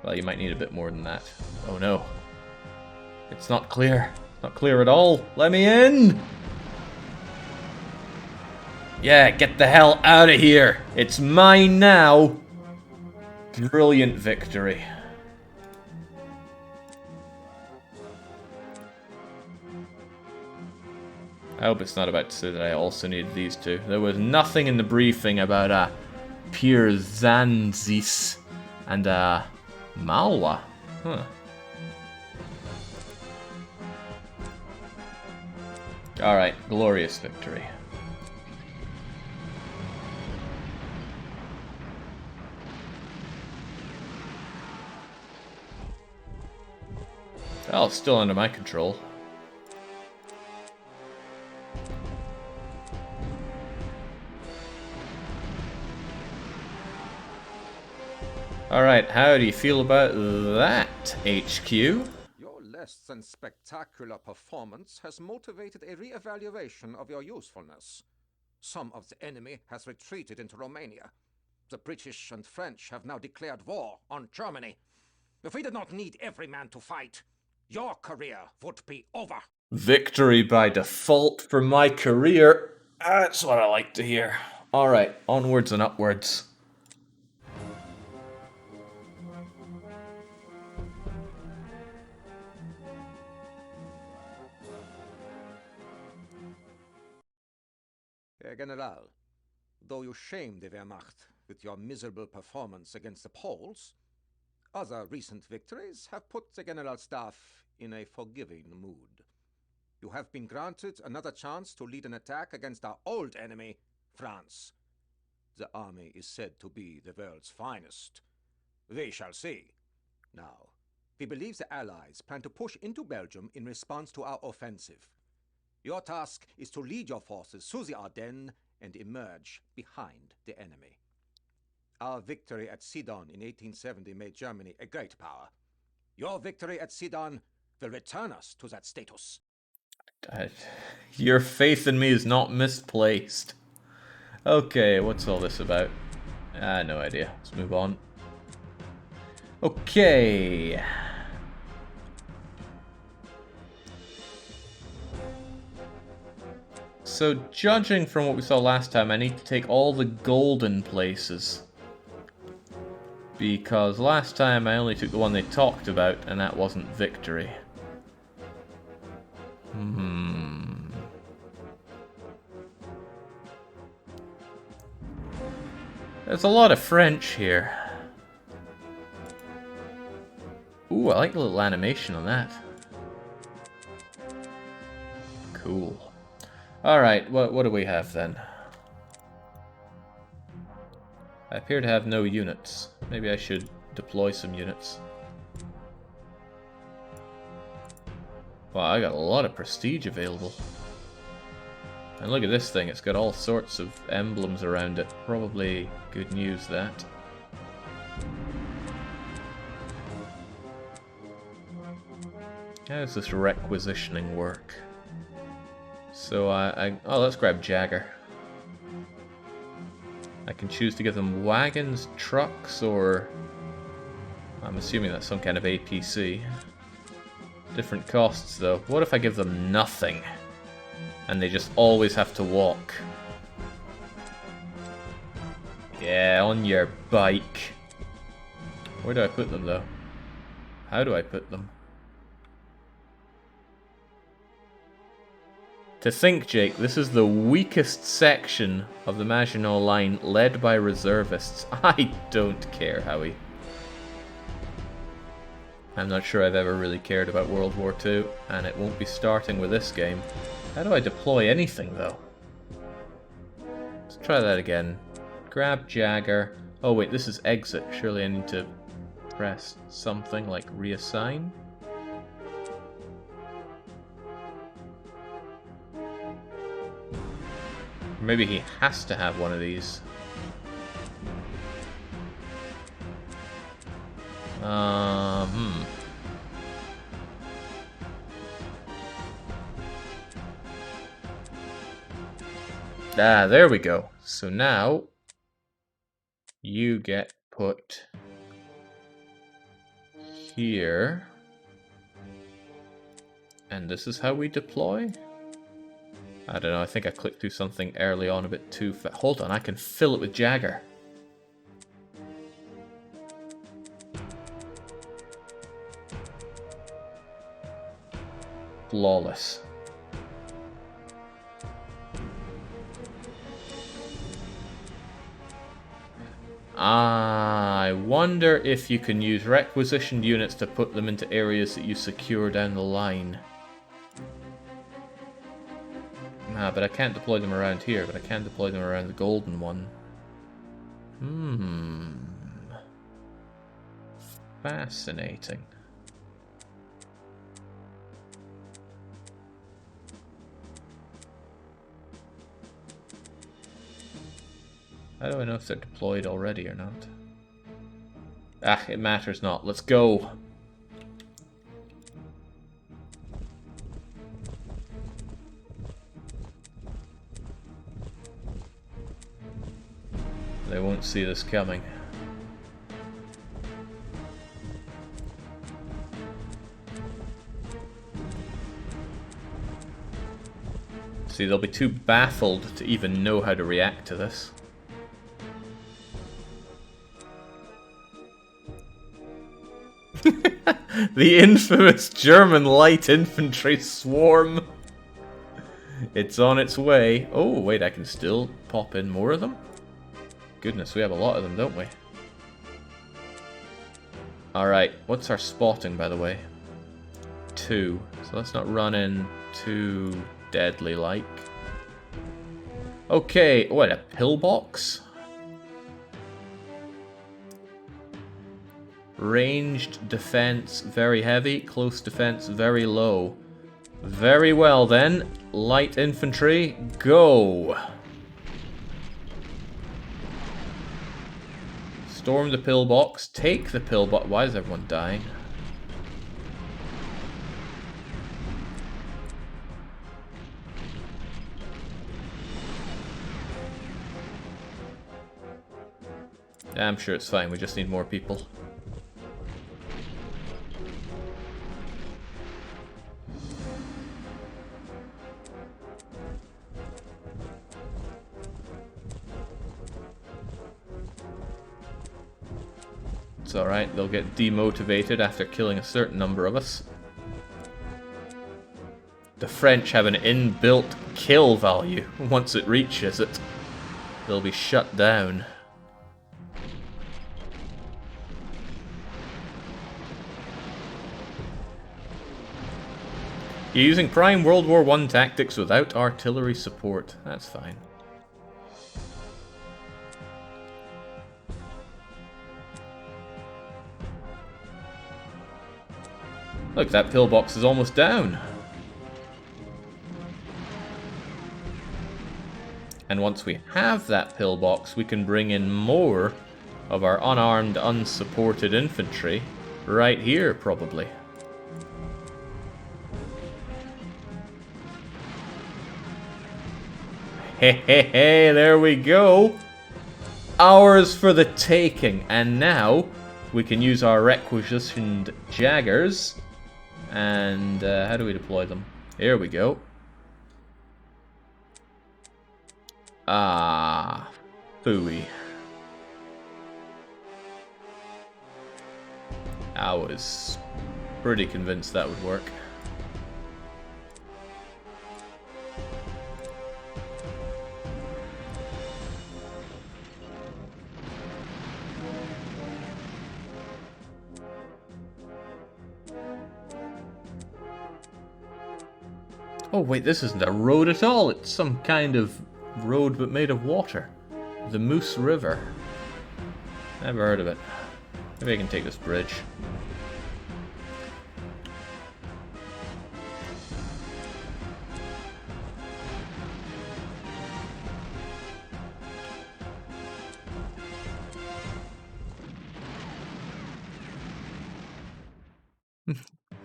A: Well, you might need a bit more than that. Oh no. It's not clear. Not clear at all. Let me in! Yeah, get the hell out of here! It's mine now! Brilliant victory. I hope it's not about to say that I also needed these two. There was nothing in the briefing about Pirzanzis, and Malwa. Huh. Alright, glorious victory. Oh, still under my control. Alright, how do you feel about that, HQ?
B: Your less than spectacular performance has motivated a re-evaluation of your usefulness. Some of the enemy has retreated into Romania. The British and French have now declared war on Germany. If we did not need every man to fight, your career would be over.
A: Victory by default for my career. That's what I like to hear. Alright, onwards and upwards.
B: Herr General, though you shame the Wehrmacht with your miserable performance against the Poles, other recent victories have put the General Staff in a forgiving mood. You have been granted another chance to lead an attack against our old enemy, France. The army is said to be the world's finest. We shall see. Now, we believe the Allies plan to push into Belgium in response to our offensive. Your task is to lead your forces through the Ardennes and emerge behind the enemy. Our victory at Sedan in 1870 made Germany a great power. Your victory at Sedan will return us to that status.
A: Your faith in me is not misplaced. Okay, what's all this about? No idea. Let's move on. Okay. So, judging from what we saw last time, I need to take all the golden places. Because last time I only took the one they talked about, and that wasn't victory. There's a lot of French here. Ooh, I like the little animation on that. Cool. Alright, what do we have then? I appear to have no units. Maybe I should deploy some units. Wow, I got a lot of prestige available. And look at this thing, it's got all sorts of emblems around it. Probably good news, that. How does this requisitioning work? So oh, let's grab Jagger. I can choose to give them wagons, trucks, or... I'm assuming that's some kind of APC. Different costs, though. What if I give them nothing? And they just always have to walk? Yeah, on your bike. Where do I put them, though? How do I put them? To think, Jake, this is the weakest section of the Maginot Line, led by reservists. I don't care, Howie. I'm not sure I've ever really cared about World War II, and it won't be starting with this game. How do I deploy anything, though? Let's try that again. Grab Jagger. Oh wait, this is exit. Surely I need to press something like reassign? Maybe he has to have one of these. Ah, there we go. So now you get put here. And this is how we deploy? I don't know, I think I clicked through something early on a bit too fast. Hold on, I can fill it with Jagger. Flawless. I wonder if you can use requisitioned units to put them into areas that you secure down the line. Nah, but I can't deploy them around here, but I can deploy them around the golden one. Fascinating. How do I know if they're deployed already or not? Ah, it matters not. Let's go. They won't see this coming. See, they'll be too baffled to even know how to react to this. The infamous German light infantry swarm. It's on its way. Oh, wait, I can still pop in more of them? Goodness, we have a lot of them, don't we? Alright, what's our spotting, by the way? 2. So let's not run in too deadly-like. Okay, what, a pillbox? Ranged defense, very heavy. Close defense, very low. Very well, then. Light infantry, go! Storm the pillbox. Take the pillbox. Why is everyone dying? Yeah, I'm sure it's fine. We just need more people. It's alright, they'll get demotivated after killing a certain number of us. The French have an inbuilt kill value. Once it reaches it, they'll be shut down. You're using prime World War I tactics without artillery support. That's fine. Look, that pillbox is almost down. And once we have that pillbox, we can bring in more of our unarmed, unsupported infantry right here, probably. Hey, hey, hey, there we go. Ours for the taking. And now we can use our requisitioned Jaggers. And how do we deploy them? Here we go. Ah, phooey. I was pretty convinced that would work. Oh wait, this isn't a road at all. It's some kind of road but made of water. The Moose River. Never heard of it. Maybe I can take this bridge.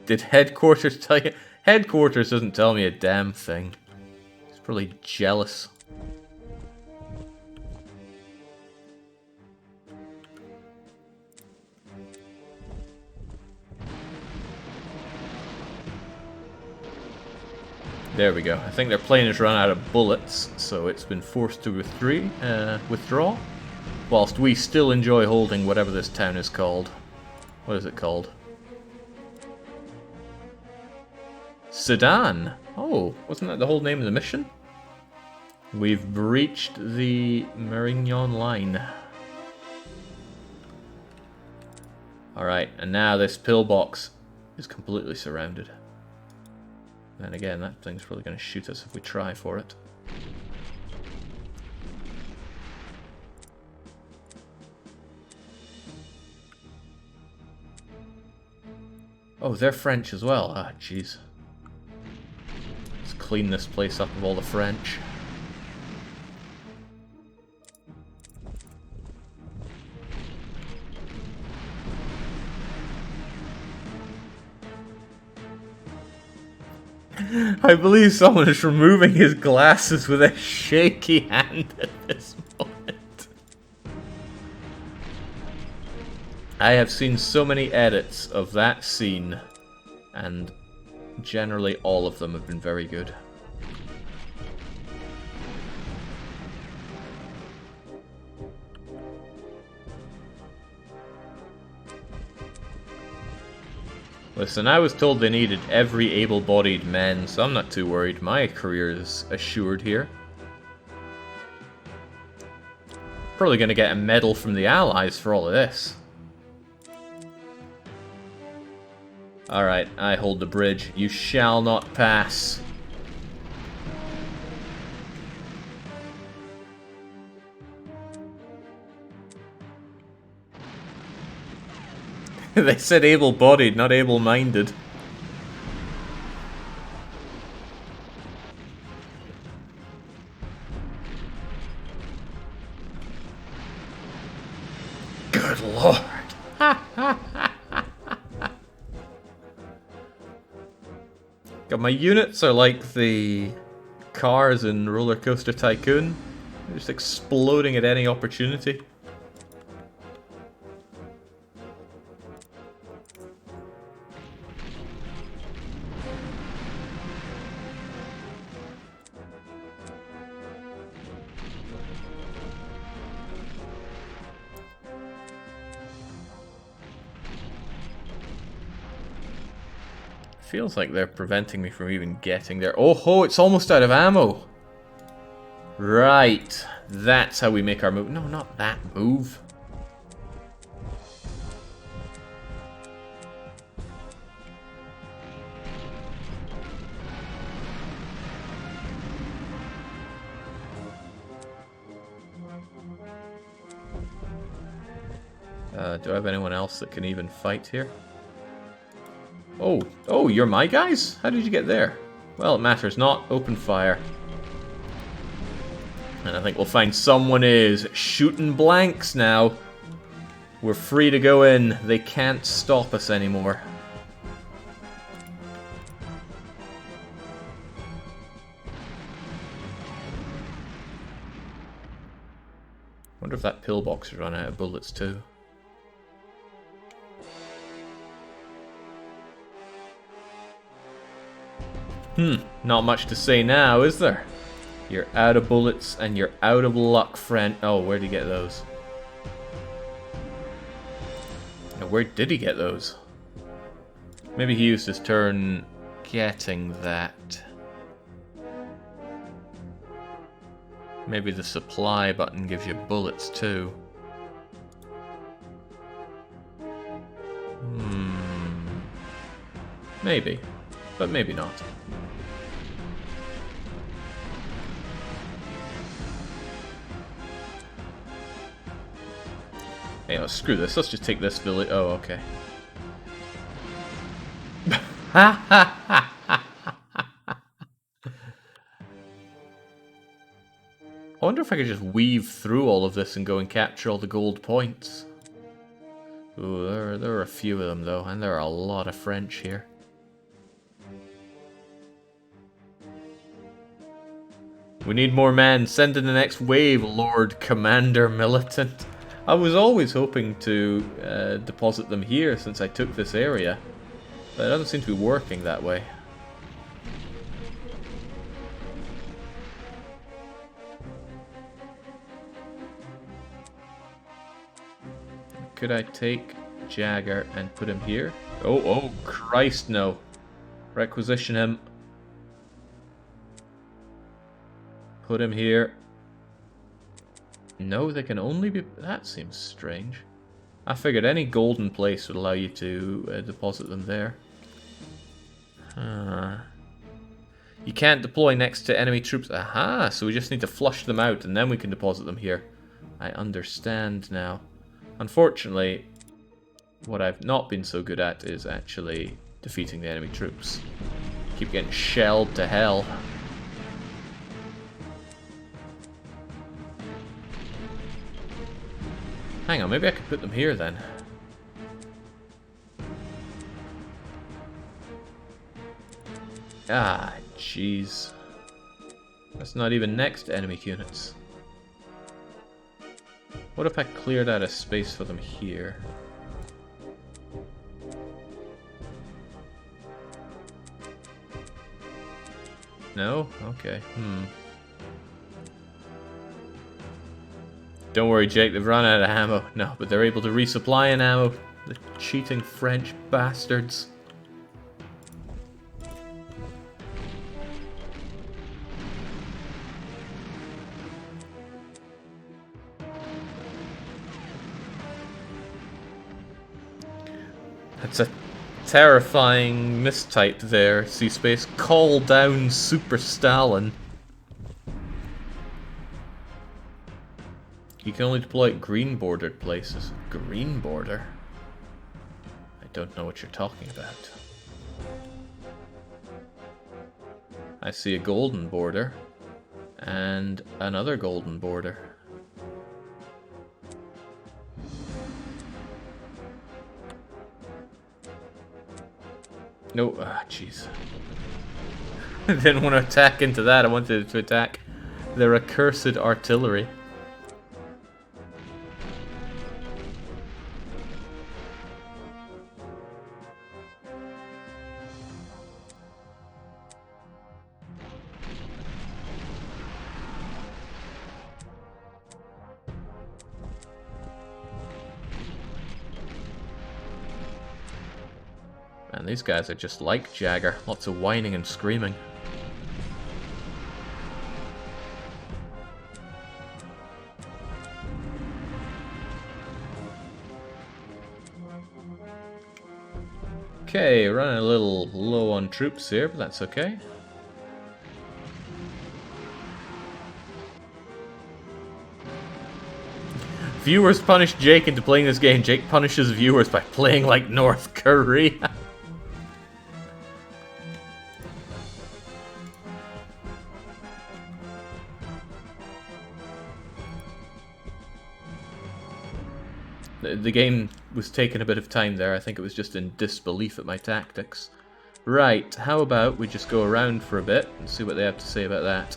A: Did headquarters tell you? Headquarters doesn't tell me a damn thing. He's probably jealous. There we go. I think their plane has run out of bullets, so it's been forced to withdraw. Whilst we still enjoy holding whatever this town is called. What is it called? Sedan. Oh, wasn't that the whole name of the mission? We've breached the Maginot line. Alright, and now this pillbox is completely surrounded. And again, that thing's probably going to shoot us if we try for it. Oh, they're French as well. Ah, jeez. Let's clean this place up of all the French. I believe someone is removing his glasses with a shaky hand at this moment. I have seen so many edits of that scene, and generally all of them have been very good. Listen, I was told they needed every able-bodied man, so I'm not too worried. My career is assured here. Probably going to get a medal from the Allies for all of this. Alright, I hold the bridge. You shall not pass. They said able-bodied, not able-minded. Good lord. God, my units are like the cars in Roller Coaster Tycoon. They're just exploding at any opportunity. Feels like they're preventing me from even getting there. Oh ho, it's almost out of ammo. Right, that's how we make our move. No, not that move. Do I have anyone else that can even fight here? Oh, you're my guys? How did you get there? Well, it matters not. Open fire. And I think we'll find someone is shooting blanks now. We're free to go in. They can't stop us anymore. Wonder if that pillbox has run out of bullets too. Not much to say now, is there? You're out of bullets and you're out of luck, friend. Oh, where'd he get those? Now, where did he get those? Maybe he used his turn getting that. Maybe the supply button gives you bullets too. Maybe, but maybe not. Hey, oh, screw this. Let's just take this village. Oh, okay. I wonder if I could just weave through all of this and go and capture all the gold points. Ooh, there are a few of them, though, and there are a lot of French here. We need more men. Send in the next wave, Lord Commander Militant. I was always hoping to deposit them here since I took this area, but it doesn't seem to be working that way. Could I take Jagger and put him here? Oh, Christ, no. Requisition him. Put him here. No, they can only be... That seems strange. I figured any golden place would allow you to deposit them there. You can't deploy next to enemy troops. Aha, so we just need to flush them out and then we can deposit them here. I understand now. Unfortunately, what I've not been so good at is actually defeating the enemy troops. Keep getting shelled to hell. Hang on, maybe I could put them here then. Ah, jeez. That's not even next to enemy units. What if I cleared out a space for them here? No? Okay. Don't worry, Jake, they've run out of ammo. No, but they're able to resupply an ammo. The cheating French bastards. That's a terrifying mistype there, C-Space. Call down Super Stalin. You can only deploy at green-bordered places. Green border? I don't know what you're talking about. I see a golden border. And another golden border. No, jeez. I didn't want to attack into that, I wanted to attack their accursed artillery. Man, these guys are just like Jagger. Lots of whining and screaming. Okay, running a little low on troops here, but that's okay. Viewers punish Jake into playing this game. Jake punishes viewers by playing like North Korea. The game was taking a bit of time there. I think it was just in disbelief at my tactics. Right, how about we just go around for a bit and see what they have to say about that.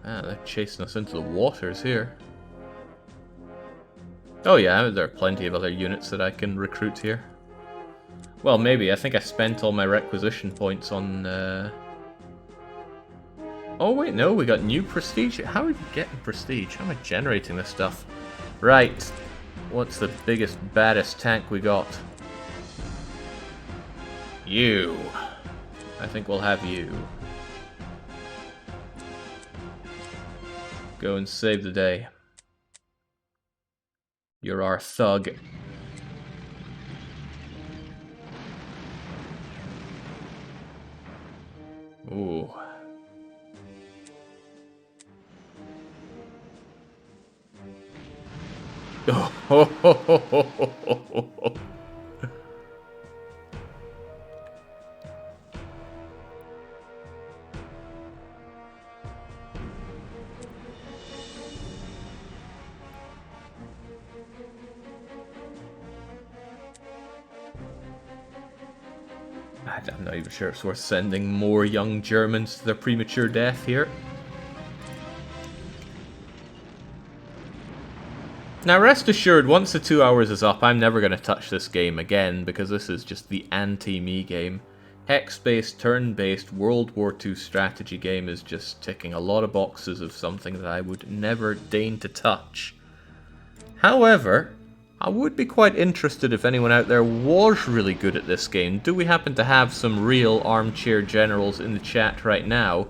A: Ah, they're chasing us into the waters here. Oh yeah, there are plenty of other units that I can recruit here. Well, maybe. I think I spent all my requisition points on... Oh wait, no, we got new prestige. How are we getting prestige? How am I generating this stuff? Right. What's the biggest, baddest tank we got? You. I think we'll have you. Go and save the day. You're our thug. Ooh. Oh, ho, ho, ho, ho, ho, ho, ho. I'm not even sure it's worth sending more young Germans to their premature death here. Now rest assured, once the 2 hours is up, I'm never going to touch this game again, because this is just the anti-me game. Hex-based, turn-based, World War II strategy game is just ticking a lot of boxes of something that I would never deign to touch. However, I would be quite interested if anyone out there was really good at this game. Do we happen to have some real armchair generals in the chat right now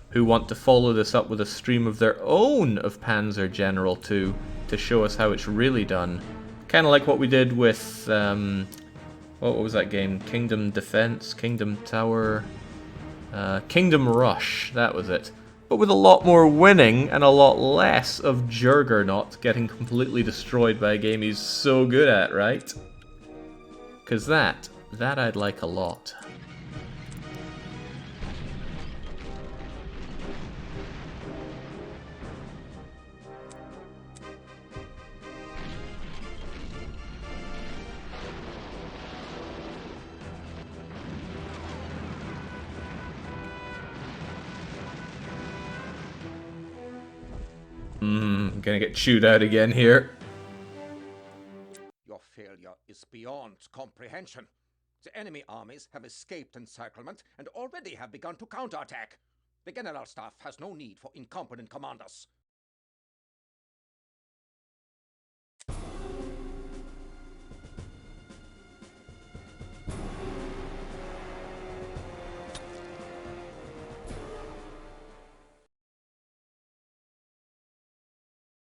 A: who want to follow this up with a stream of their own of Panzer General 2 to show us how it's really done? Kind of like what we did with, what was that game? Kingdom Defense, Kingdom Tower, Kingdom Rush, that was it. But with a lot more winning and a lot less of Juggernaut getting completely destroyed by a game he's so good at, right? Because that I'd like a lot. Gonna get chewed out again here.
B: Your failure is beyond comprehension. The enemy armies have escaped encirclement and already have begun to counterattack. The General Staff has no need for incompetent commanders.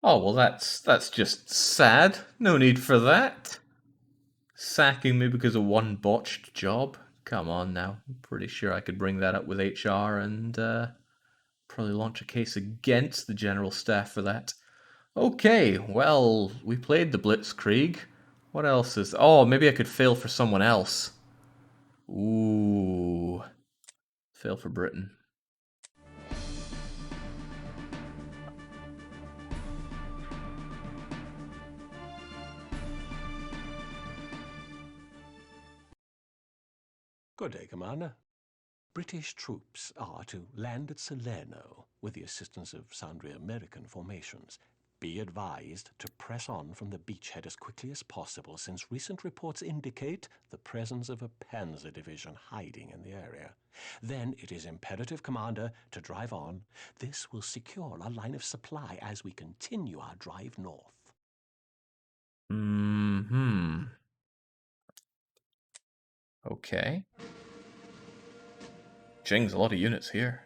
A: Oh, well that's just sad. No need for that. Sacking me because of one botched job? Come on now. I'm pretty sure I could bring that up with HR and probably launch a case against the General Staff for that. Okay, well, we played the Blitzkrieg. What else is... Oh, maybe I could fail for someone else. Ooh. Fail for Britain.
C: Good day, Commander. British troops are to land at Salerno with the assistance of sundry American formations. Be advised to press on from the beachhead as quickly as possible, since recent reports indicate the presence of a Panzer division hiding in the area. Then it is imperative, Commander, to drive on. This will secure our line of supply as we continue our drive north.
A: Okay. Jing's a lot of units here.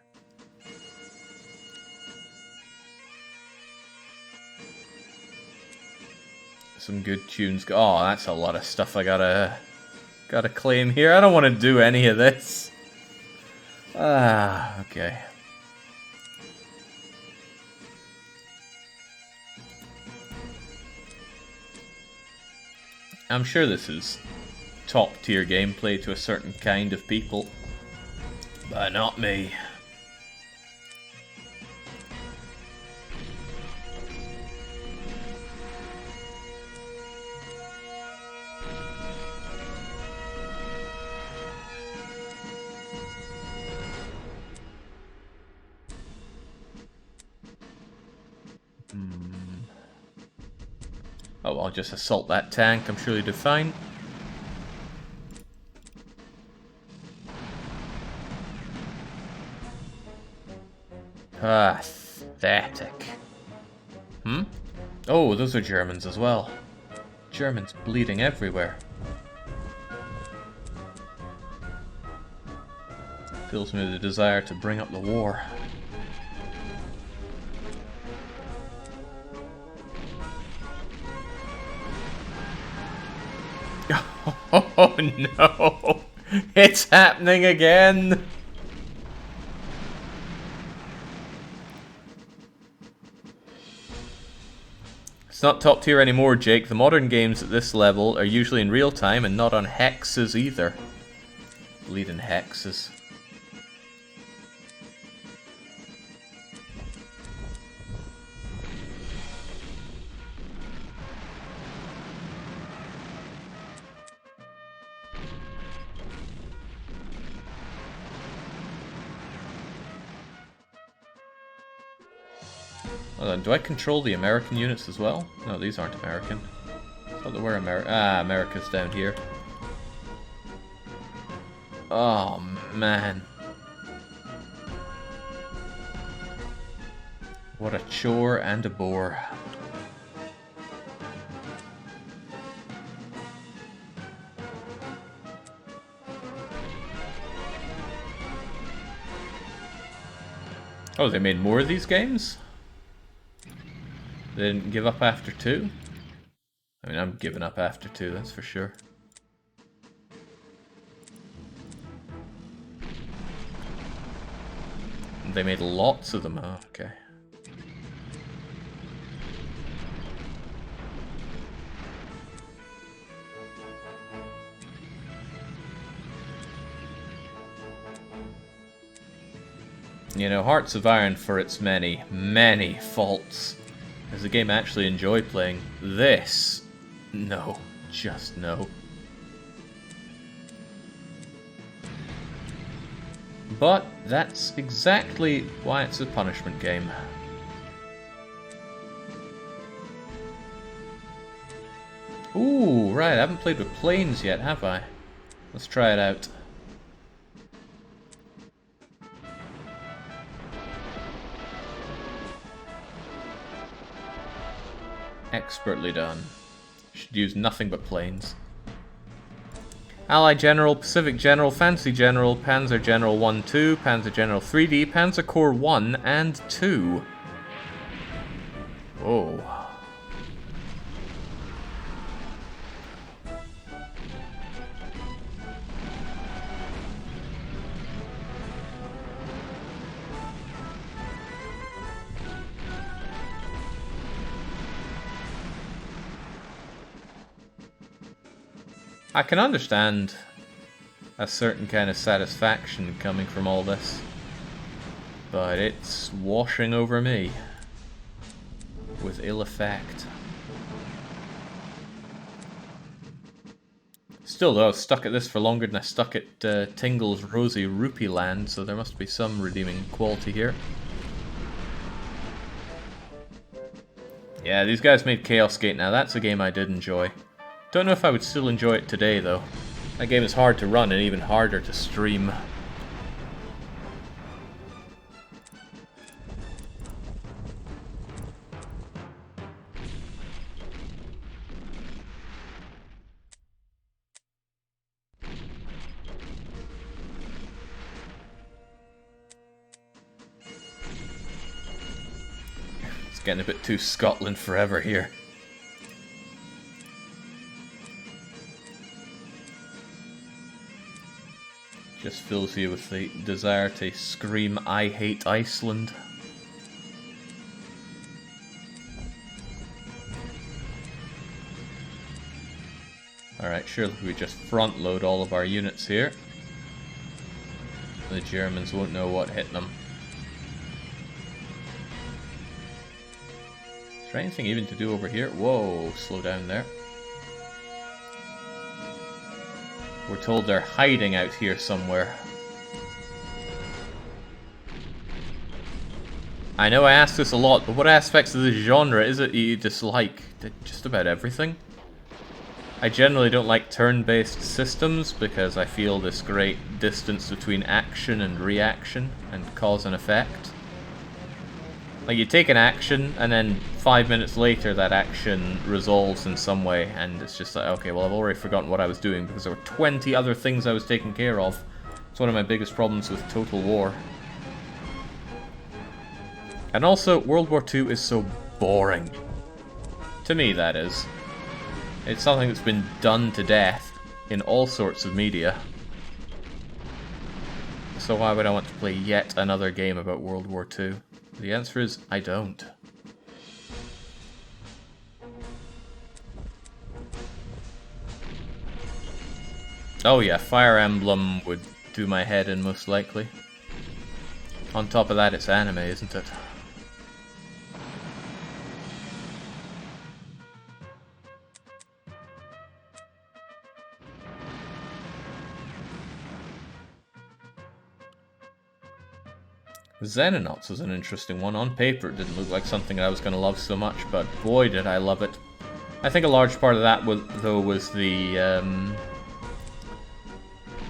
A: Some good tunes. Oh, that's a lot of stuff I gotta claim here. I don't want to do any of this. Okay. I'm sure this is top tier gameplay to a certain kind of people, but not me. Oh, I'll just assault that tank. I'm sure he'll do fine. Pathetic. Oh, those are Germans as well. Germans bleeding everywhere. Fills me with the desire to bring up the war. Oh no! It's happening again! It's not top tier anymore, Jake. The modern games at this level are usually in real time and not on hexes either. Bleeding hexes. Hold on, do I control the American units as well? No, these aren't American. I thought they were American. America's down here. Oh, man. What a chore and a bore. Oh, they made more of these games? They didn't give up after 2? I mean, I'm giving up after 2, that's for sure. They made lots of them. Oh, okay. You know, Hearts of Iron, for its many, many faults, is a game I actually enjoy playing. This, no, just no. But that's exactly why it's a punishment game. Ooh, right, I haven't played with planes yet, have I? Let's try it out. Expertly done. Should use nothing but planes. Allied General, Pacific General, Fantasy General, Panzer General 1-2, Panzer General 3D, Panzer Corps 1 and 2. Whoa. I can understand a certain kind of satisfaction coming from all this, but it's washing over me with ill effect. Still though, I was stuck at this for longer than I stuck at Tingle's Rosy Rupee Land, so there must be some redeeming quality here. Yeah, these guys made Chaos Gate now, that's a game I did enjoy. Don't know if I would still enjoy it today, though. That game is hard to run and even harder to stream. It's getting a bit too Scotland forever here. Just fills you with the desire to scream, "I hate Iceland." Alright, surely we just front load all of our units here. The Germans won't know what hit them. Is there anything even to do over here? Whoa, slow down there. We're told they're hiding out here somewhere. I know I ask this a lot, but what aspects of this genre is it you dislike? Just about everything? I generally don't like turn-based systems because I feel this great distance between action and reaction and cause and effect. Like, you take an action, and then 5 minutes later that action resolves in some way, and it's just like, okay, well, I've already forgotten what I was doing because there were 20 other things I was taking care of. It's one of my biggest problems with Total War. And also, World War II is so boring. To me, that is. It's something that's been done to death in all sorts of media. So why would I want to play yet another game about World War II? The answer is, I don't. Oh yeah, Fire Emblem would do my head in most likely. On top of that, it's anime, isn't it? Xenonauts was an interesting one. On paper, it didn't look like something I was going to love so much, but boy did I love it. I think a large part of that, was the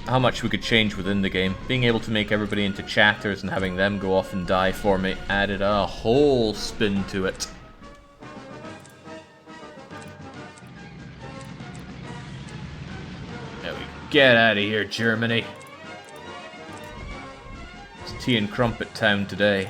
A: how much we could change within the game. Being able to make everybody into chatters and having them go off and die for me added a whole spin to it. Now we get out of here, Germany. Tea and Crumpet Town today.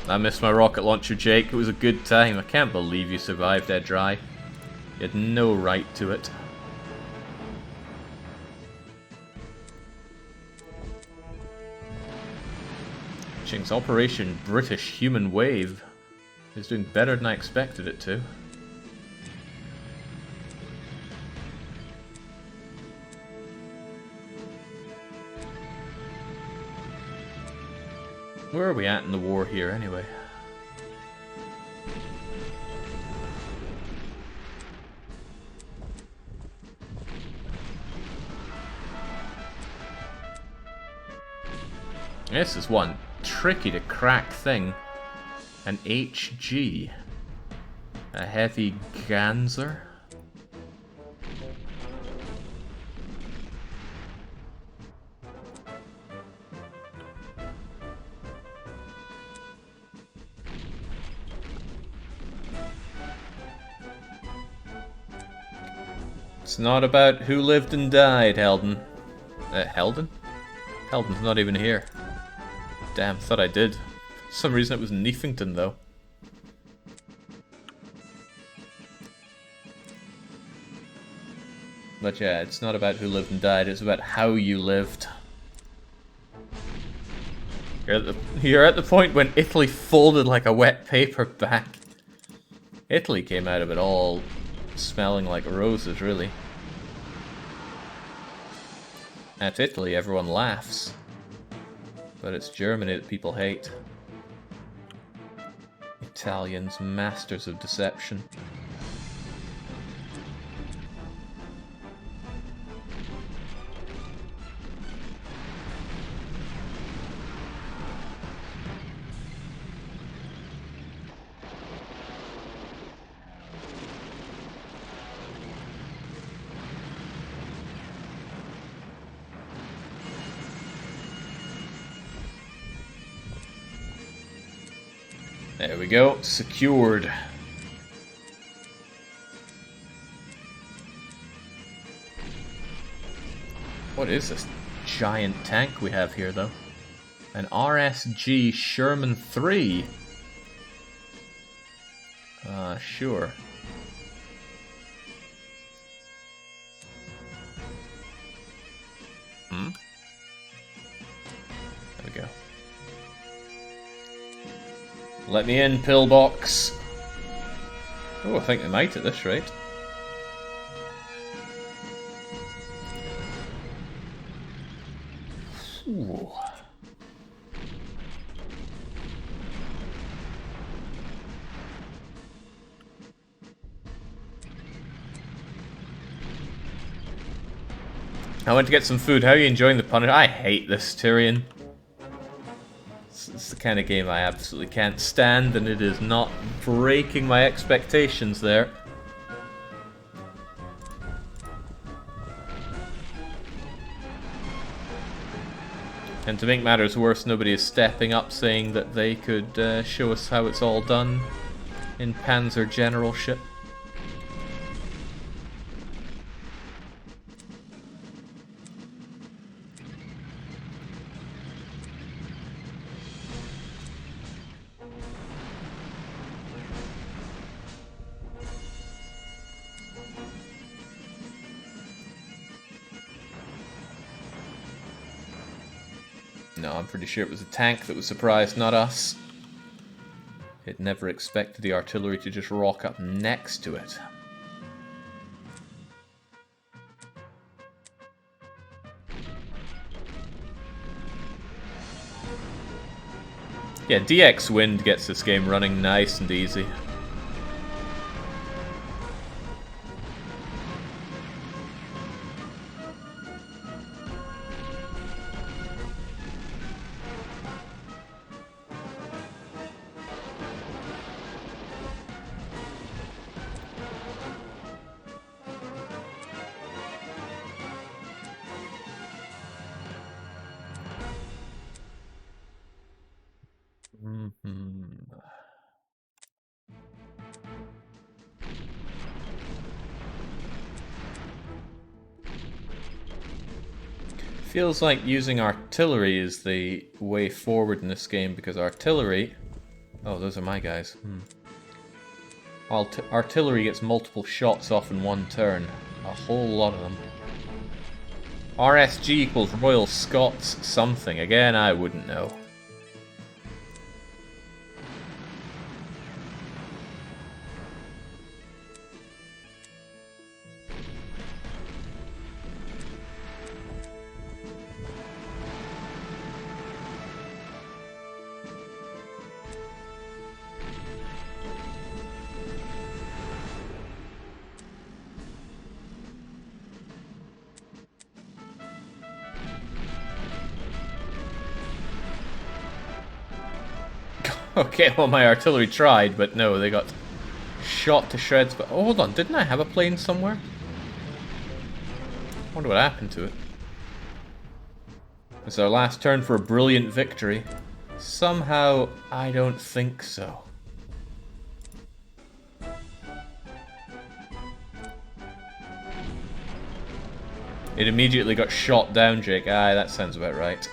A: I missed my rocket launcher, Jake. It was a good time. I can't believe you survived that dry. You had no right to it. Jinx, Operation British Human Wave is doing better than I expected it to. Where are we at in the war here, anyway? This is one tricky to crack thing. An HG. A heavy Ganzer. It's not about who lived and died, Helden. Helden? Helden's not even here. Damn, thought I did. For some reason it was Neefington, though. But yeah, it's not about who lived and died, it's about how you lived. You're at the point when Italy folded like a wet paper back. Italy came out of it all smelling like roses, really. At Italy, everyone laughs. But it's Germany that people hate. Italians, masters of deception. There we go, secured. What is this giant tank we have here, though? An RSG Sherman 3. Sure. There we go. Let me in, pillbox. Oh, I think they might at this rate. Ooh. I went to get some food. How are you enjoying the punish? I hate this, Tyrion. It's the kind of game I absolutely can't stand, and it is not breaking my expectations there. And to make matters worse, nobody is stepping up saying that they could show us how it's all done in Panzer generalship. No, I'm pretty sure it was a tank that was surprised, not us. It never expected the artillery to just rock up next to it. Yeah, DX Wind gets this game running nice and easy. Feels like using artillery is the way forward in this game, because artillery, Oh, those are my guys. Artillery gets multiple shots off in one turn. A whole lot of them. RSG equals Royal Scots something. Again, I wouldn't know. Okay, well my artillery tried, but no, they got shot to shreds. But oh, hold on, didn't I have a plane somewhere? I wonder what happened to it. It's our last turn for a brilliant victory. Somehow, I don't think so. It immediately got shot down, Jake. Aye, that sounds about right.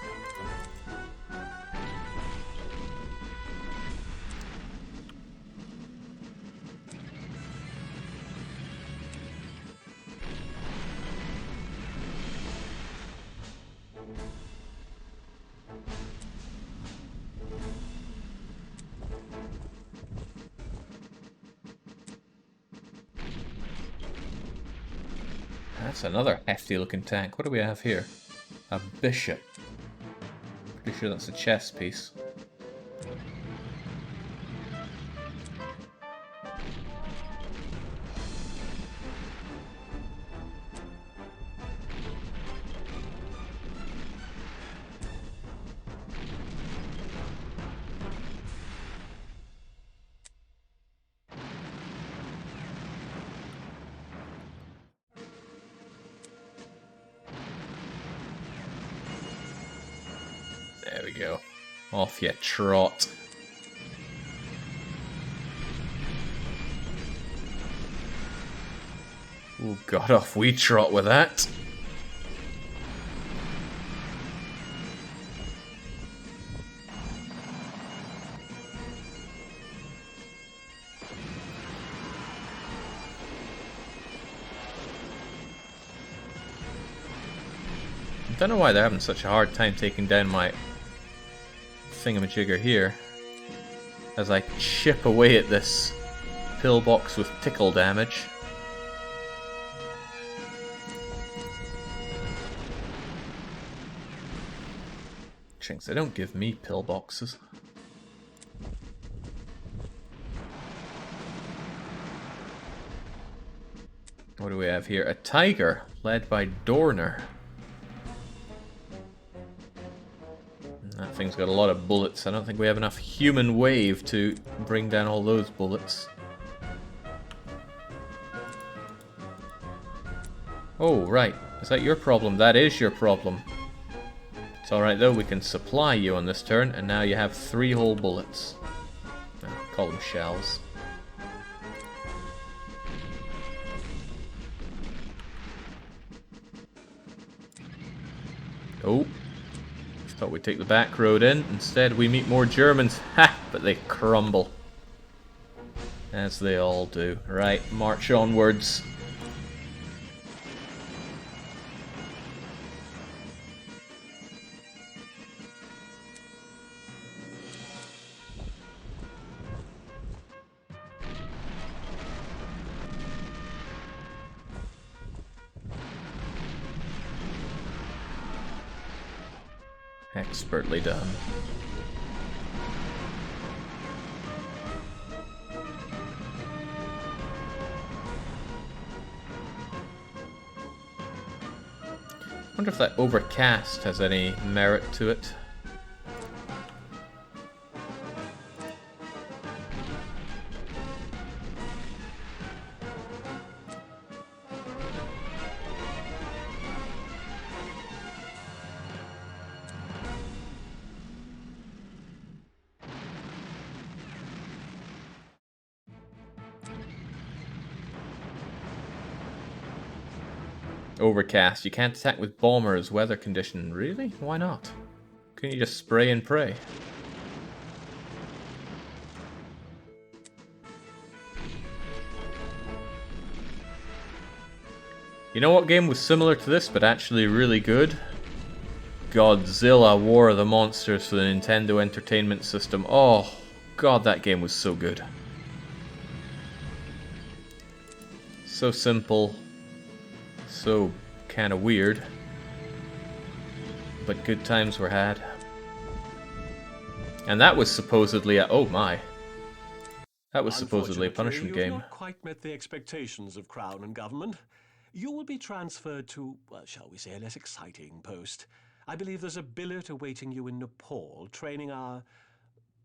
A: That's another hefty looking tank. What do we have here? A bishop. Pretty sure that's a chess piece. There we go. Off you trot. Oh god, off we trot with that. I don't know why they're having such a hard time taking down my thingamajigger here as I chip away at this pillbox with tickle damage. Chinks, they don't give me pillboxes. What do we have here? A tiger led by Dorner. That thing's got a lot of bullets. I don't think we have enough human wave to bring down all those bullets. Oh, right. Is that your problem? That is your problem. It's alright though, we can supply you on this turn, and now you have 3 whole bullets. Call them shells. Oh. Thought we'd take the back road in. Instead, we meet more Germans. Ha! But they crumble. As they all do. Right, march onwards. Expertly done. I wonder if that overcast has any merit to it. Overcast. You can't attack with bombers. Weather condition. Really? Why not? Couldn't you just spray and pray? You know what game was similar to this, but actually really good? Godzilla War of the Monsters for the Nintendo Entertainment System. Oh, God, that game was so good. So simple. So kind of weird. But good times were had. And that was supposedly a... oh my. That was supposedly a punishment game.
C: You've not quite met the expectations of Crown and Government. You will be transferred to, well, shall we say, a less exciting post. I believe there's a billet awaiting you in Nepal, training our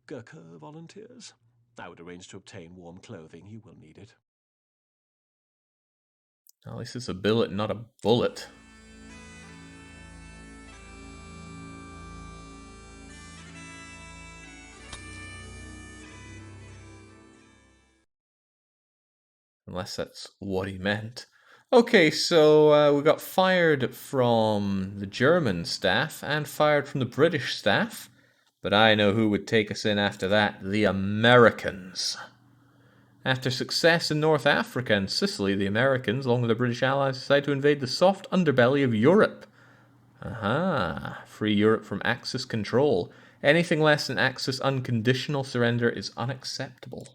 C: Gurkha volunteers. I would arrange to obtain warm clothing. You will need it.
A: At least it's a billet, not a bullet. Unless that's what he meant. Okay, so we got fired from the German staff and fired from the British staff. But I know who would take us in after that. The Americans. After success in North Africa and Sicily, the Americans, along with their British allies, decide to invade the soft underbelly of Europe. Aha. Free Europe from Axis control. Anything less than Axis unconditional surrender is unacceptable.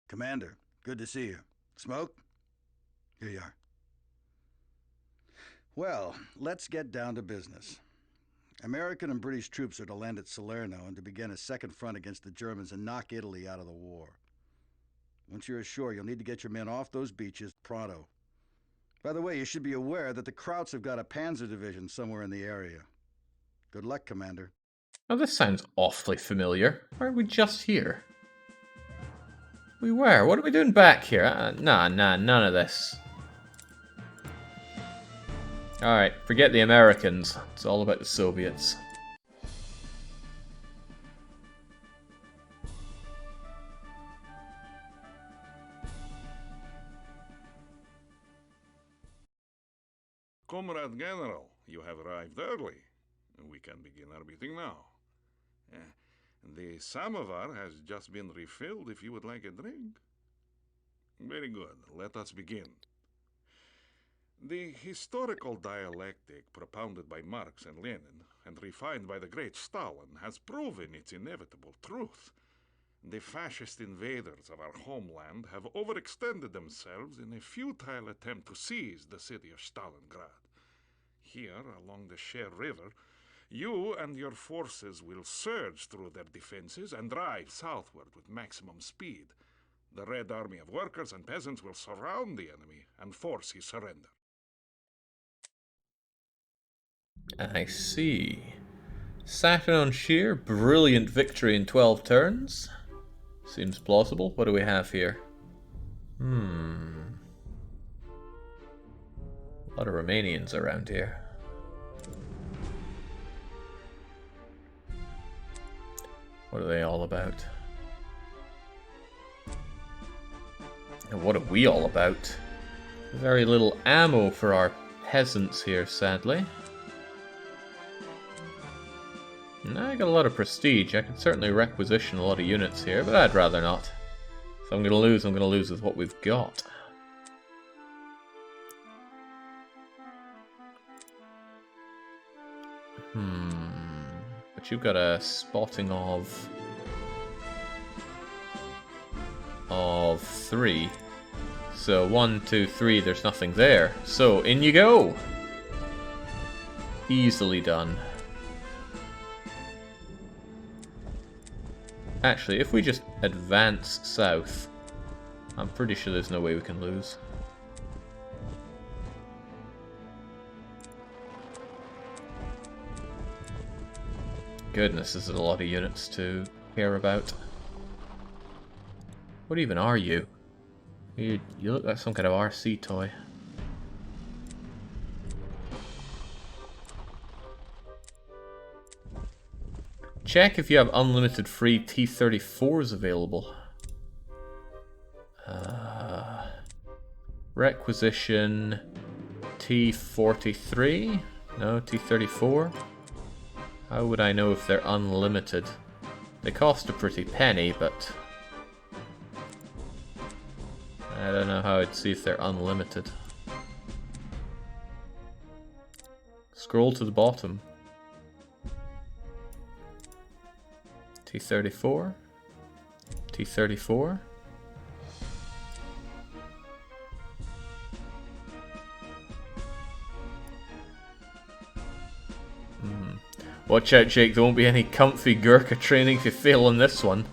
D: Commander, good to see you. Smoke? Here you are. Well, let's get down to business. American and British troops are to land at Salerno and to begin a second front against the Germans and knock Italy out of the war. Once you're ashore, you'll need to get your men off those beaches pronto. By the way, you should be aware that the Krauts have got a Panzer division somewhere in the area. Good luck, Commander.
A: Oh, this sounds awfully familiar. Aren't we just here? We were. What are we doing back here? Nah, none of this. Alright, forget the Americans. It's all about the Soviets.
E: Comrade General, you have arrived early. We can begin our meeting now. The samovar has just been refilled if you would like a drink. Very good. Let us begin. The historical dialectic propounded by Marx and Lenin and refined by the great Stalin has proven its inevitable truth. The fascist invaders of our homeland have overextended themselves in a futile attempt to seize the city of Stalingrad. Here, along the Cher River, you and your forces will surge through their defenses and drive southward with maximum speed. The Red Army of workers and peasants will surround the enemy and force his surrender.
A: I see. Saffron-on-Sheer, brilliant victory in 12 turns. Seems plausible. What do we have here? A lot of Romanians around here. What are they all about? And what are we all about? Very little ammo for our peasants here, sadly. I got a lot of prestige. I could certainly requisition a lot of units here, but I'd rather not. If I'm gonna lose, I'm gonna lose with what we've got. But you've got a spotting of 3. So 1, 2, 3, there's nothing there. So in you go! Easily done. Actually, if we just advance south, I'm pretty sure there's no way we can lose. Goodness, this is a lot of units to care about. What even are you? You look like some kind of RC toy. Check if you have unlimited free T-34s available. Requisition T-43? No, T-34. How would I know if they're unlimited? They cost a pretty penny, but I don't know how I'd see if they're unlimited. Scroll to the bottom. T34? T34? Watch out, Jake, there won't be any comfy Gurkha training if you fail on this one.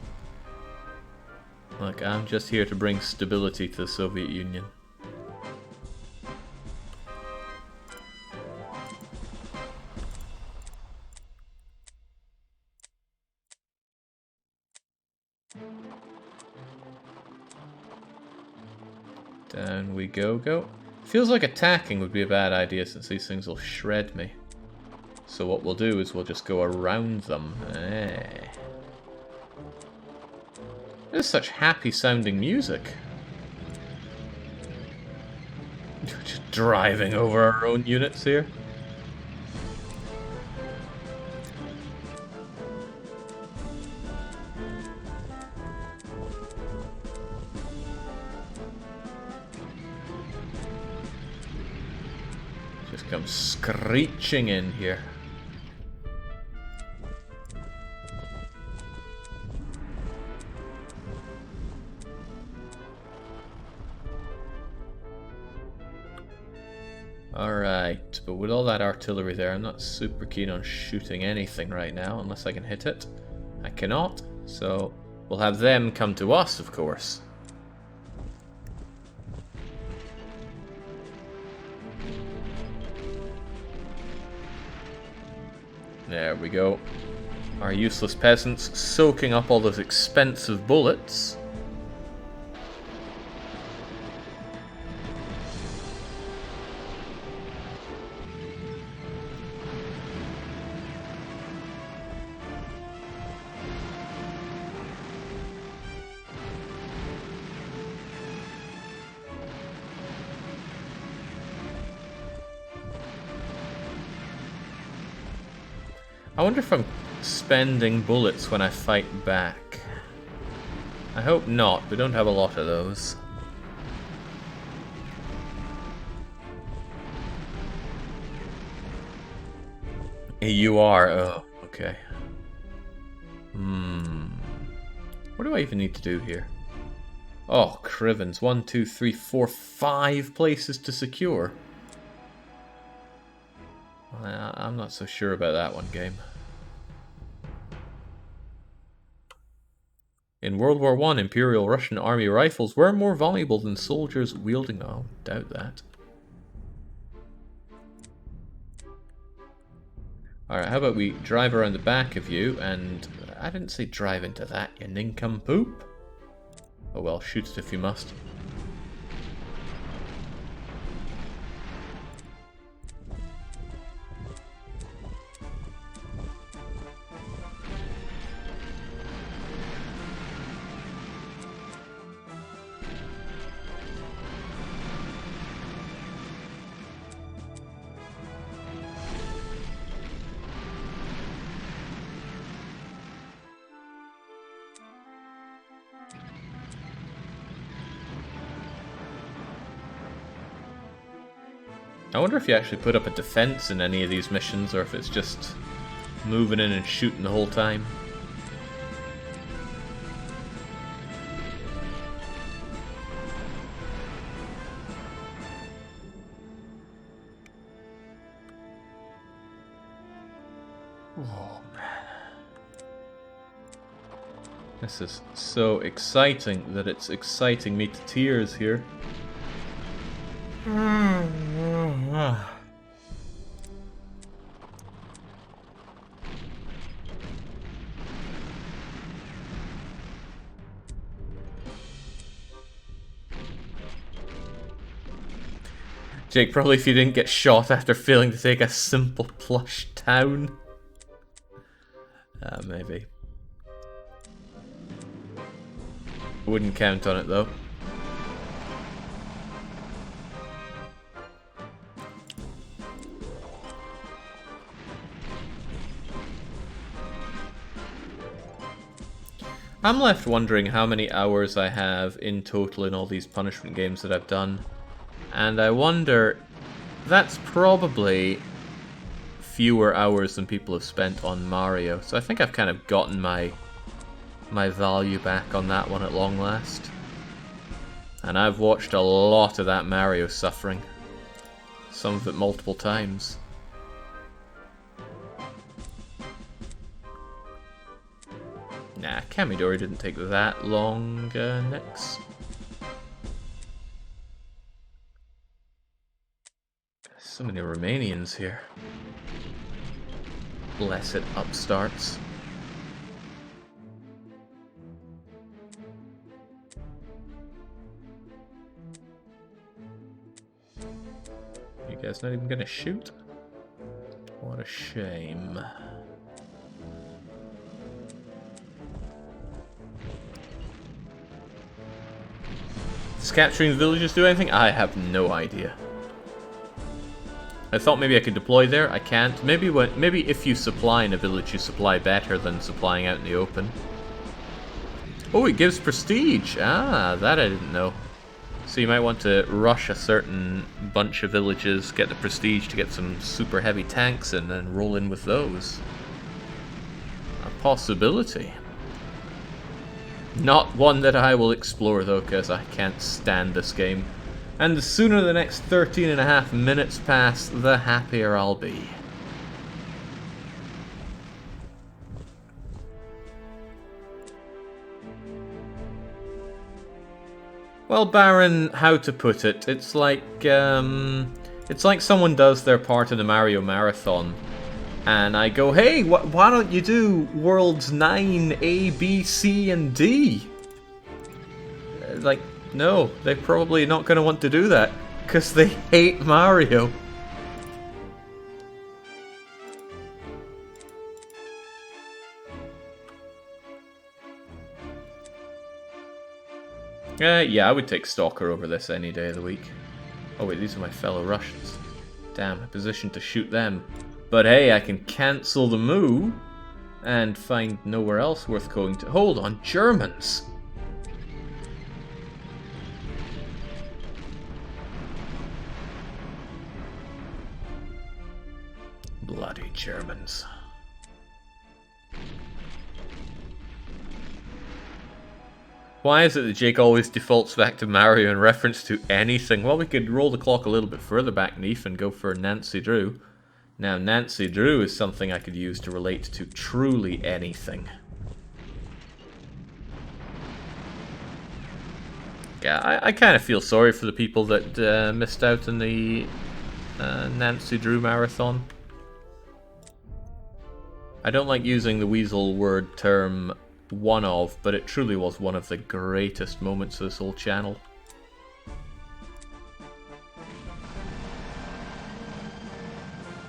A: Look, I'm just here to bring stability to the Soviet Union. Down we go. Feels like attacking would be a bad idea since these things will shred me. So what we'll do is we'll just go around them. There's such happy sounding music. Just driving over our own units here. Just come screeching in here. Alright, but with all that artillery there, I'm not super keen on shooting anything right now, unless I can hit it. I cannot, so we'll have them come to us, of course. There we go. Our useless peasants soaking up all those expensive bullets. I wonder if I'm spending bullets when I fight back. I hope not, we don't have a lot of those. You are, oh, okay. What do I even need to do here? Oh, crivens. 1, 2, 3, 4, 5 places to secure. I'm not so sure about that one, game. In World War I, Imperial Russian Army rifles were more valuable than soldiers wielding... Oh, doubt that. Alright, how about we drive around the back of you, and... I didn't say drive into that, you nincompoop. Oh well, shoot it if you must. I wonder if you actually put up a defense in any of these missions, or if it's just moving in and shooting the whole time. Oh man. This is so exciting that it's exciting me to tears here. Jake, probably if you didn't get shot after failing to take a simple plush town. Maybe. Wouldn't count on it though. I'm left wondering how many hours I have in total in all these punishment games that I've done. And I wonder, that's probably fewer hours than people have spent on Mario. So I think I've kind of gotten my value back on that one at long last. And I've watched a lot of that Mario suffering. Some of it multiple times. Nah, Kamidori didn't take that long, next. So many Romanians here. Blessed upstarts. You guys not even gonna shoot? What a shame. Does capturing the villages do anything? I have no idea. I thought maybe I could deploy there. I can't. Maybe if you supply in a village, you supply better than supplying out in the open. Oh, it gives prestige. Ah, that I didn't know. So you might want to rush a certain bunch of villages, get the prestige to get some super heavy tanks in, and roll in with those. A possibility. Not one that I will explore though, because I can't stand this game. And the sooner the next 13.5 minutes pass, the happier I'll be. Well, Baron, how to put it? It's like someone does their part in the Mario Marathon, and I go, hey, why don't you do Worlds 9, A, B, C, and D? Like, no, they're probably not going to want to do that, because they hate Mario. Yeah, I would take Stalker over this any day of the week. Oh wait, these are my fellow Russians. Damn, positioned to shoot them. But hey, I can cancel the move and find nowhere else worth going to. Hold on, Germans! Bloody Germans. Why is it that Jake always defaults back to Mario in reference to anything? Well, we could roll the clock a little bit further back, Neef, and go for Nancy Drew. Now, Nancy Drew is something I could use to relate to truly anything. Yeah, I kind of feel sorry for the people that missed out on the Nancy Drew marathon. I don't like using the weasel word term one of, but it truly was one of the greatest moments of this whole channel.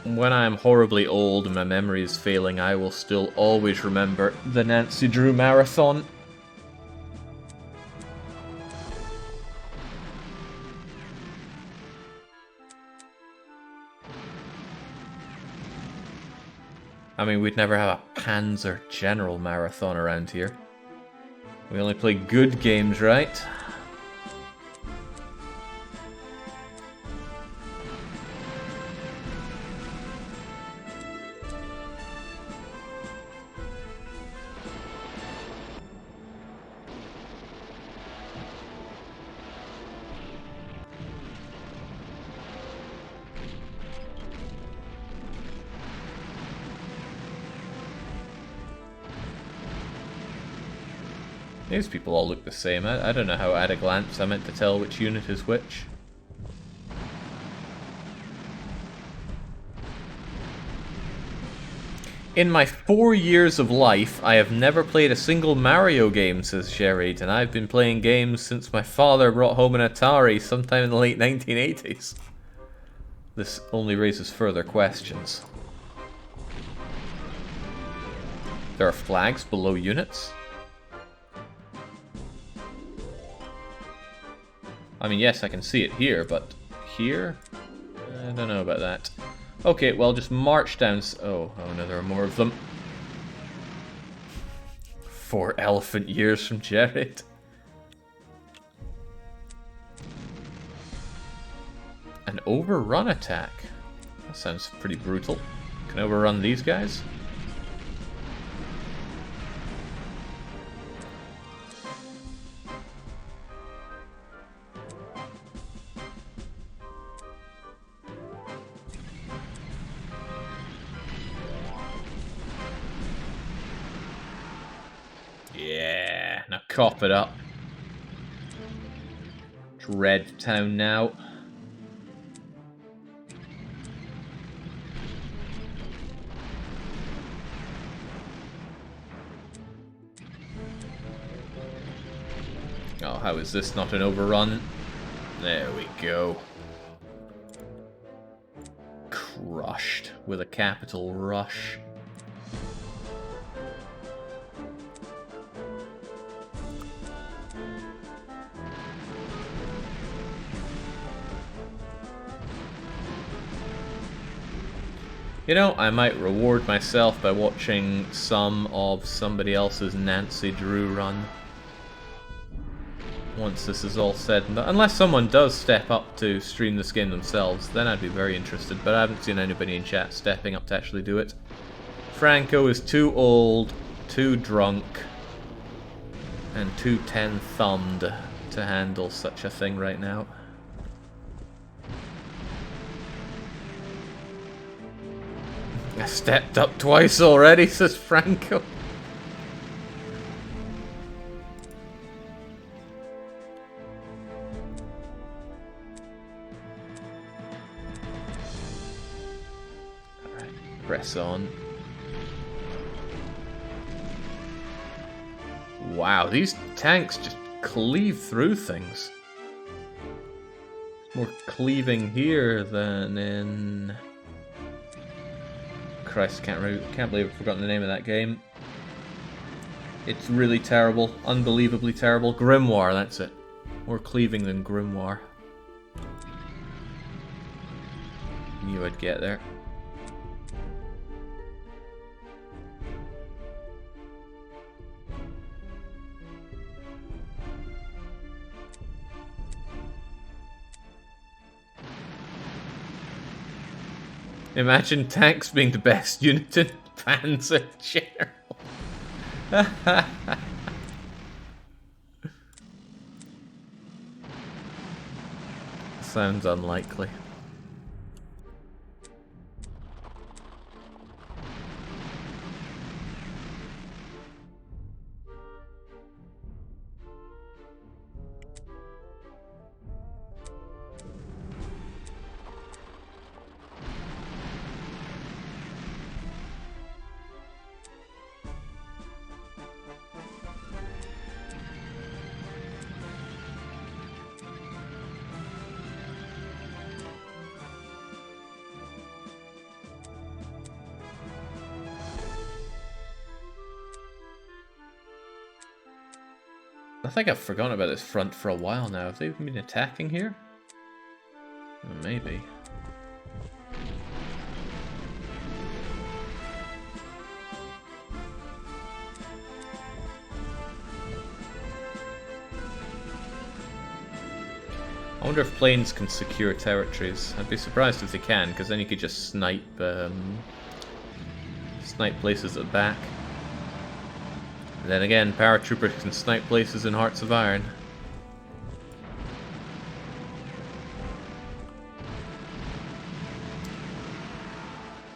A: When I am horribly old and my memory is failing, I will still always remember the Nancy Drew marathon. I mean, we'd never have a Panzer General marathon around here. We only play good games, right? These people all look the same. I don't know how at a glance I meant to tell which unit is which. In my 4 years of life, I have never played a single Mario game, says Sherried, and I've been playing games since my father brought home an Atari sometime in the late 1980s. This only raises further questions. There are flags below units? I mean, yes, I can see it here, but here? I don't know about that. Okay, well, just march down. Oh no, there are more of them. 4 elephant years from Jared. An overrun attack. That sounds pretty brutal. Can I overrun these guys? Yeah, now cop it up. Dread Town now. Oh, how is this not an overrun? There we go. Crushed with a capital rush. You know, I might reward myself by watching some of somebody else's Nancy Drew run. Once this is all said and done. Unless someone does step up to stream this game themselves, then I'd be very interested, but I haven't seen anybody in chat stepping up to actually do it. Franco is too old, too drunk, and too 10-thumbed to handle such a thing right now. I stepped up twice already, says Franco. Alright, press on. Wow, these tanks just cleave through things. More cleaving here than in... Christ, can't believe I've forgotten the name of that game. It's really terrible, unbelievably terrible. Grimoire, that's it. More cleaving than Grimoire. Knew I'd get there. Imagine tanks being the best unit in Panzer General. Sounds unlikely. I think I've forgotten about this front for a while now. Have they even been attacking here? Maybe. I wonder if planes can secure territories. I'd be surprised if they can, because then you could just snipe places at the back. Then again, paratroopers can snipe places in Hearts of Iron.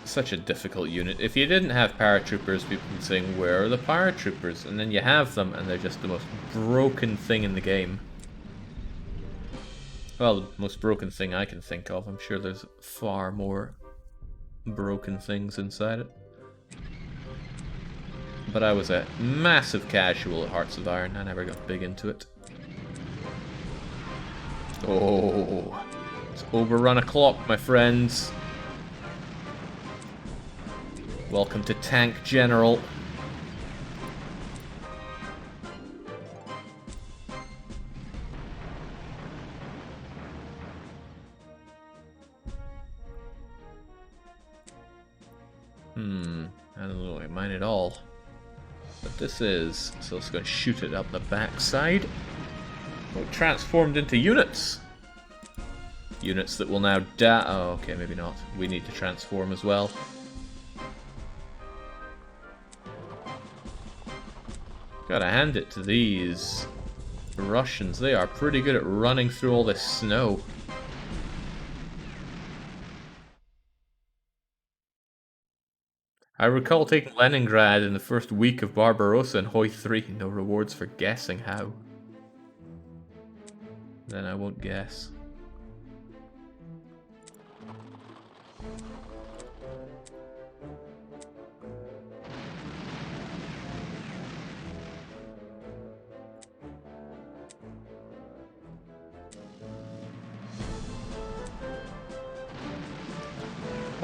A: Such a difficult unit. If you didn't have paratroopers, people would be saying, where are the paratroopers? And then you have them, and they're just the most broken thing in the game. Well, the most broken thing I can think of. I'm sure there's far more broken things inside it. But I was a massive casual at Hearts of Iron. I never got big into it. Oh, it's overrun o'clock, my friends. Welcome to Tank General. I don't know, I mind at all. But this is, so let's go and shoot it up the backside. Oh, it transformed into units. Units that will now die. Oh, okay, maybe not. We need to transform as well. Gotta hand it to these Russians. They are pretty good at running through all this snow. I recall taking Leningrad in the first week of Barbarossa and Hoi 3. No rewards for guessing how. Then I won't guess.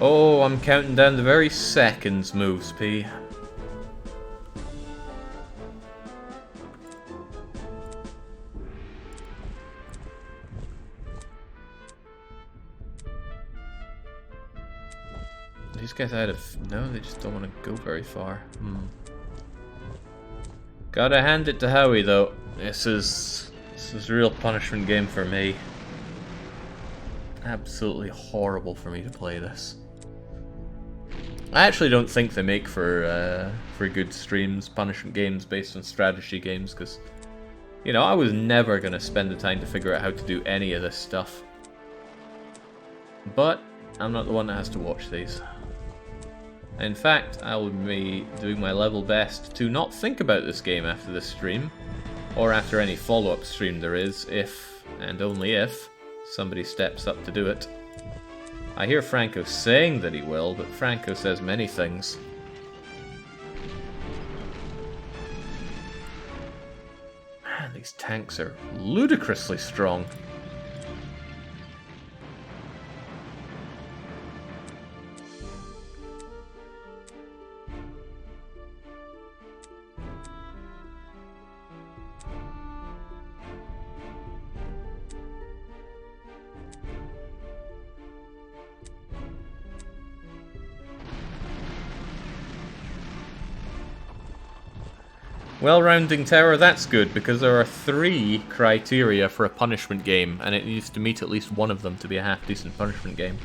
A: Oh, I'm counting down the very seconds, moves, P. These guys out of... No, they just don't want to go very far. Gotta hand it to Howie, though. This is a real punishment game for me. Absolutely horrible for me to play this. I actually don't think they make for good streams, punishment games based on strategy games, because, you know, I was never going to spend the time to figure out how to do any of this stuff. But I'm not the one that has to watch these. In fact, I will be doing my level best to not think about this game after this stream, or after any follow-up stream there is, if, and only if, somebody steps up to do it. I hear Franco saying that he will, but Franco says many things. Man, these tanks are ludicrously strong. Well, rounding tower, that's good, because there are 3 criteria for a punishment game, and it needs to meet at least one of them to be a half-decent punishment game.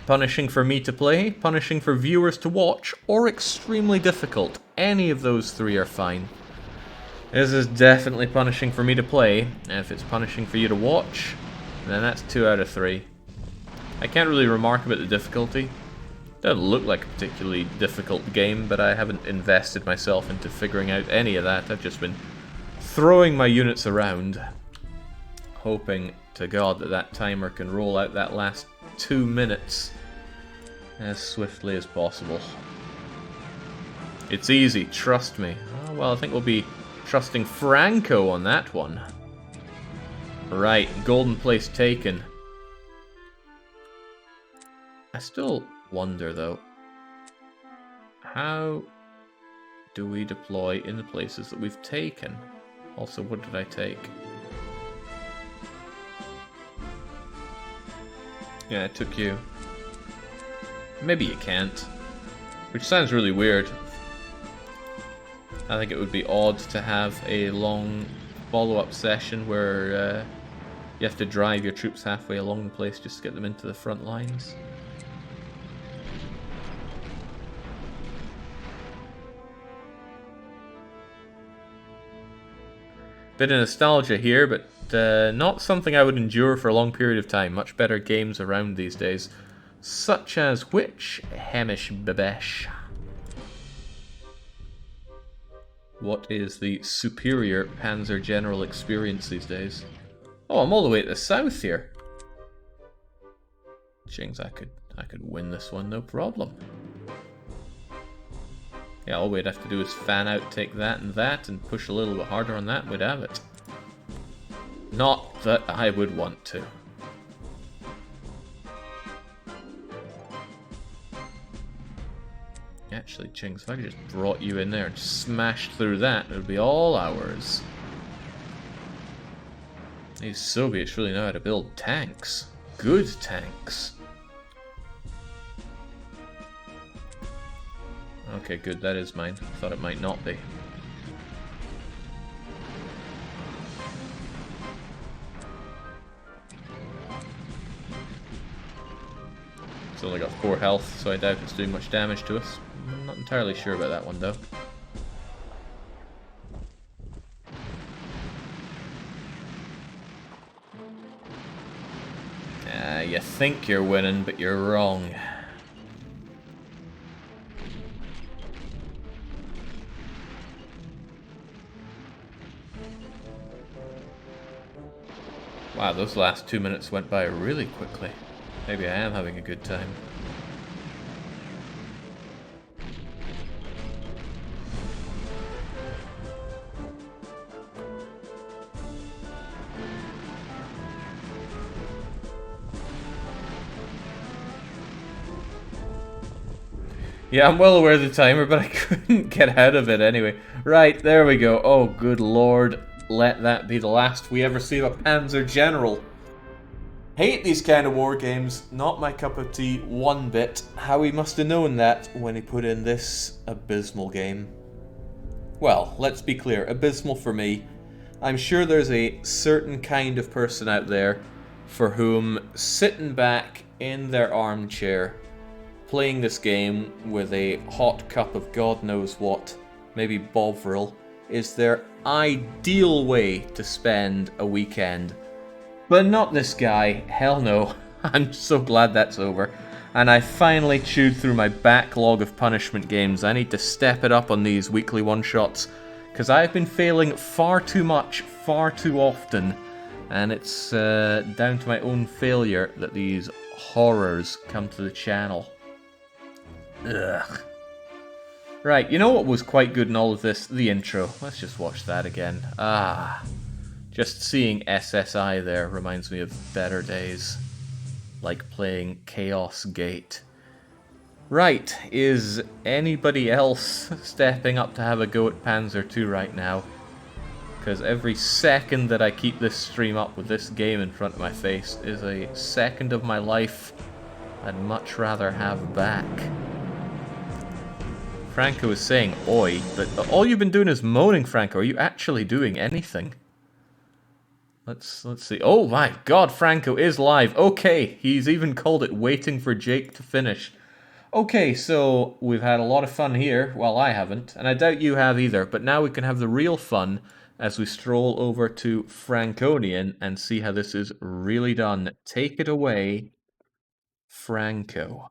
A: Punishing for me to play, punishing for viewers to watch, or extremely difficult. Any of those 3 are fine. This is definitely punishing for me to play, and if it's punishing for you to watch, then that's 2 out of 3. I can't really remark about the difficulty. Doesn't look like a particularly difficult game, but I haven't invested myself into figuring out any of that. I've just been throwing my units around, hoping to God that that timer can roll out that last 2 minutes as swiftly as possible. It's easy, trust me. Oh, well, I think we'll be trusting Franco on that one. Right, golden place taken. I still wonder, though, how do we deploy in the places that we've taken? Also, what did I take? Yeah, I took you. Maybe you can't. Which sounds really weird. I think it would be odd to have a long follow-up session where you have to drive your troops halfway along the place just to get them into the front lines. Bit of nostalgia here, but not something I would endure for a long period of time. Much better games around these days. Such as which, Hamish Babesh? What is the superior Panzer General experience these days? Oh, I'm all the way at the south here. Jings, I could win this one, no problem. Yeah, all we'd have to do is fan out, take that, and push a little bit harder on that, we'd have it. Not that I would want to. Actually, Chinks, if I could just brought you in there and smashed through that, it would be all ours. These Soviets really know how to build tanks. Good tanks. Okay, good, that is mine. Thought it might not be. It's only got 4 health, so I doubt it's doing much damage to us. I'm not entirely sure about that one, though. You think you're winning, but you're wrong. Wow, those last 2 minutes went by really quickly. Maybe I am having a good time. Yeah, I'm well aware of the timer, but I couldn't get out of it anyway. Right, there we go. Oh, good lord. Let that be the last we ever see of a Panzer General. Hate these kind of war games. Not my cup of tea one bit. Howie must have known that when he put in this abysmal game. Well, let's be clear. Abysmal for me. I'm sure there's a certain kind of person out there for whom sitting back in their armchair playing this game with a hot cup of God knows what, maybe Bovril, is their ideal way to spend a weekend. But not this guy, hell no. I'm so glad that's over. And I finally chewed through my backlog of punishment games. I need to step it up on these weekly one-shots, because I've been failing far too much, far too often. And it's down to my own failure that these horrors come to the channel. Ugh. Right, you know what was quite good in all of this? The intro. Let's just watch that again. Just seeing SSI there reminds me of better days. Like playing Chaos Gate. Right, is anybody else stepping up to have a go at Panzer II right now? Because every second that I keep this stream up with this game in front of my face is a second of my life I'd much rather have back. Franco is saying oi, but all you've been doing is moaning, Franco. Are you actually doing anything? Let's see. Oh my god, Franco is live. Okay, he's even called it waiting for Jake to finish. Okay, so we've had a lot of fun here. Well, I haven't, and I doubt you have either, but now we can have the real fun as we stroll over to Franconian and see how this is really done. Take it away, Franco.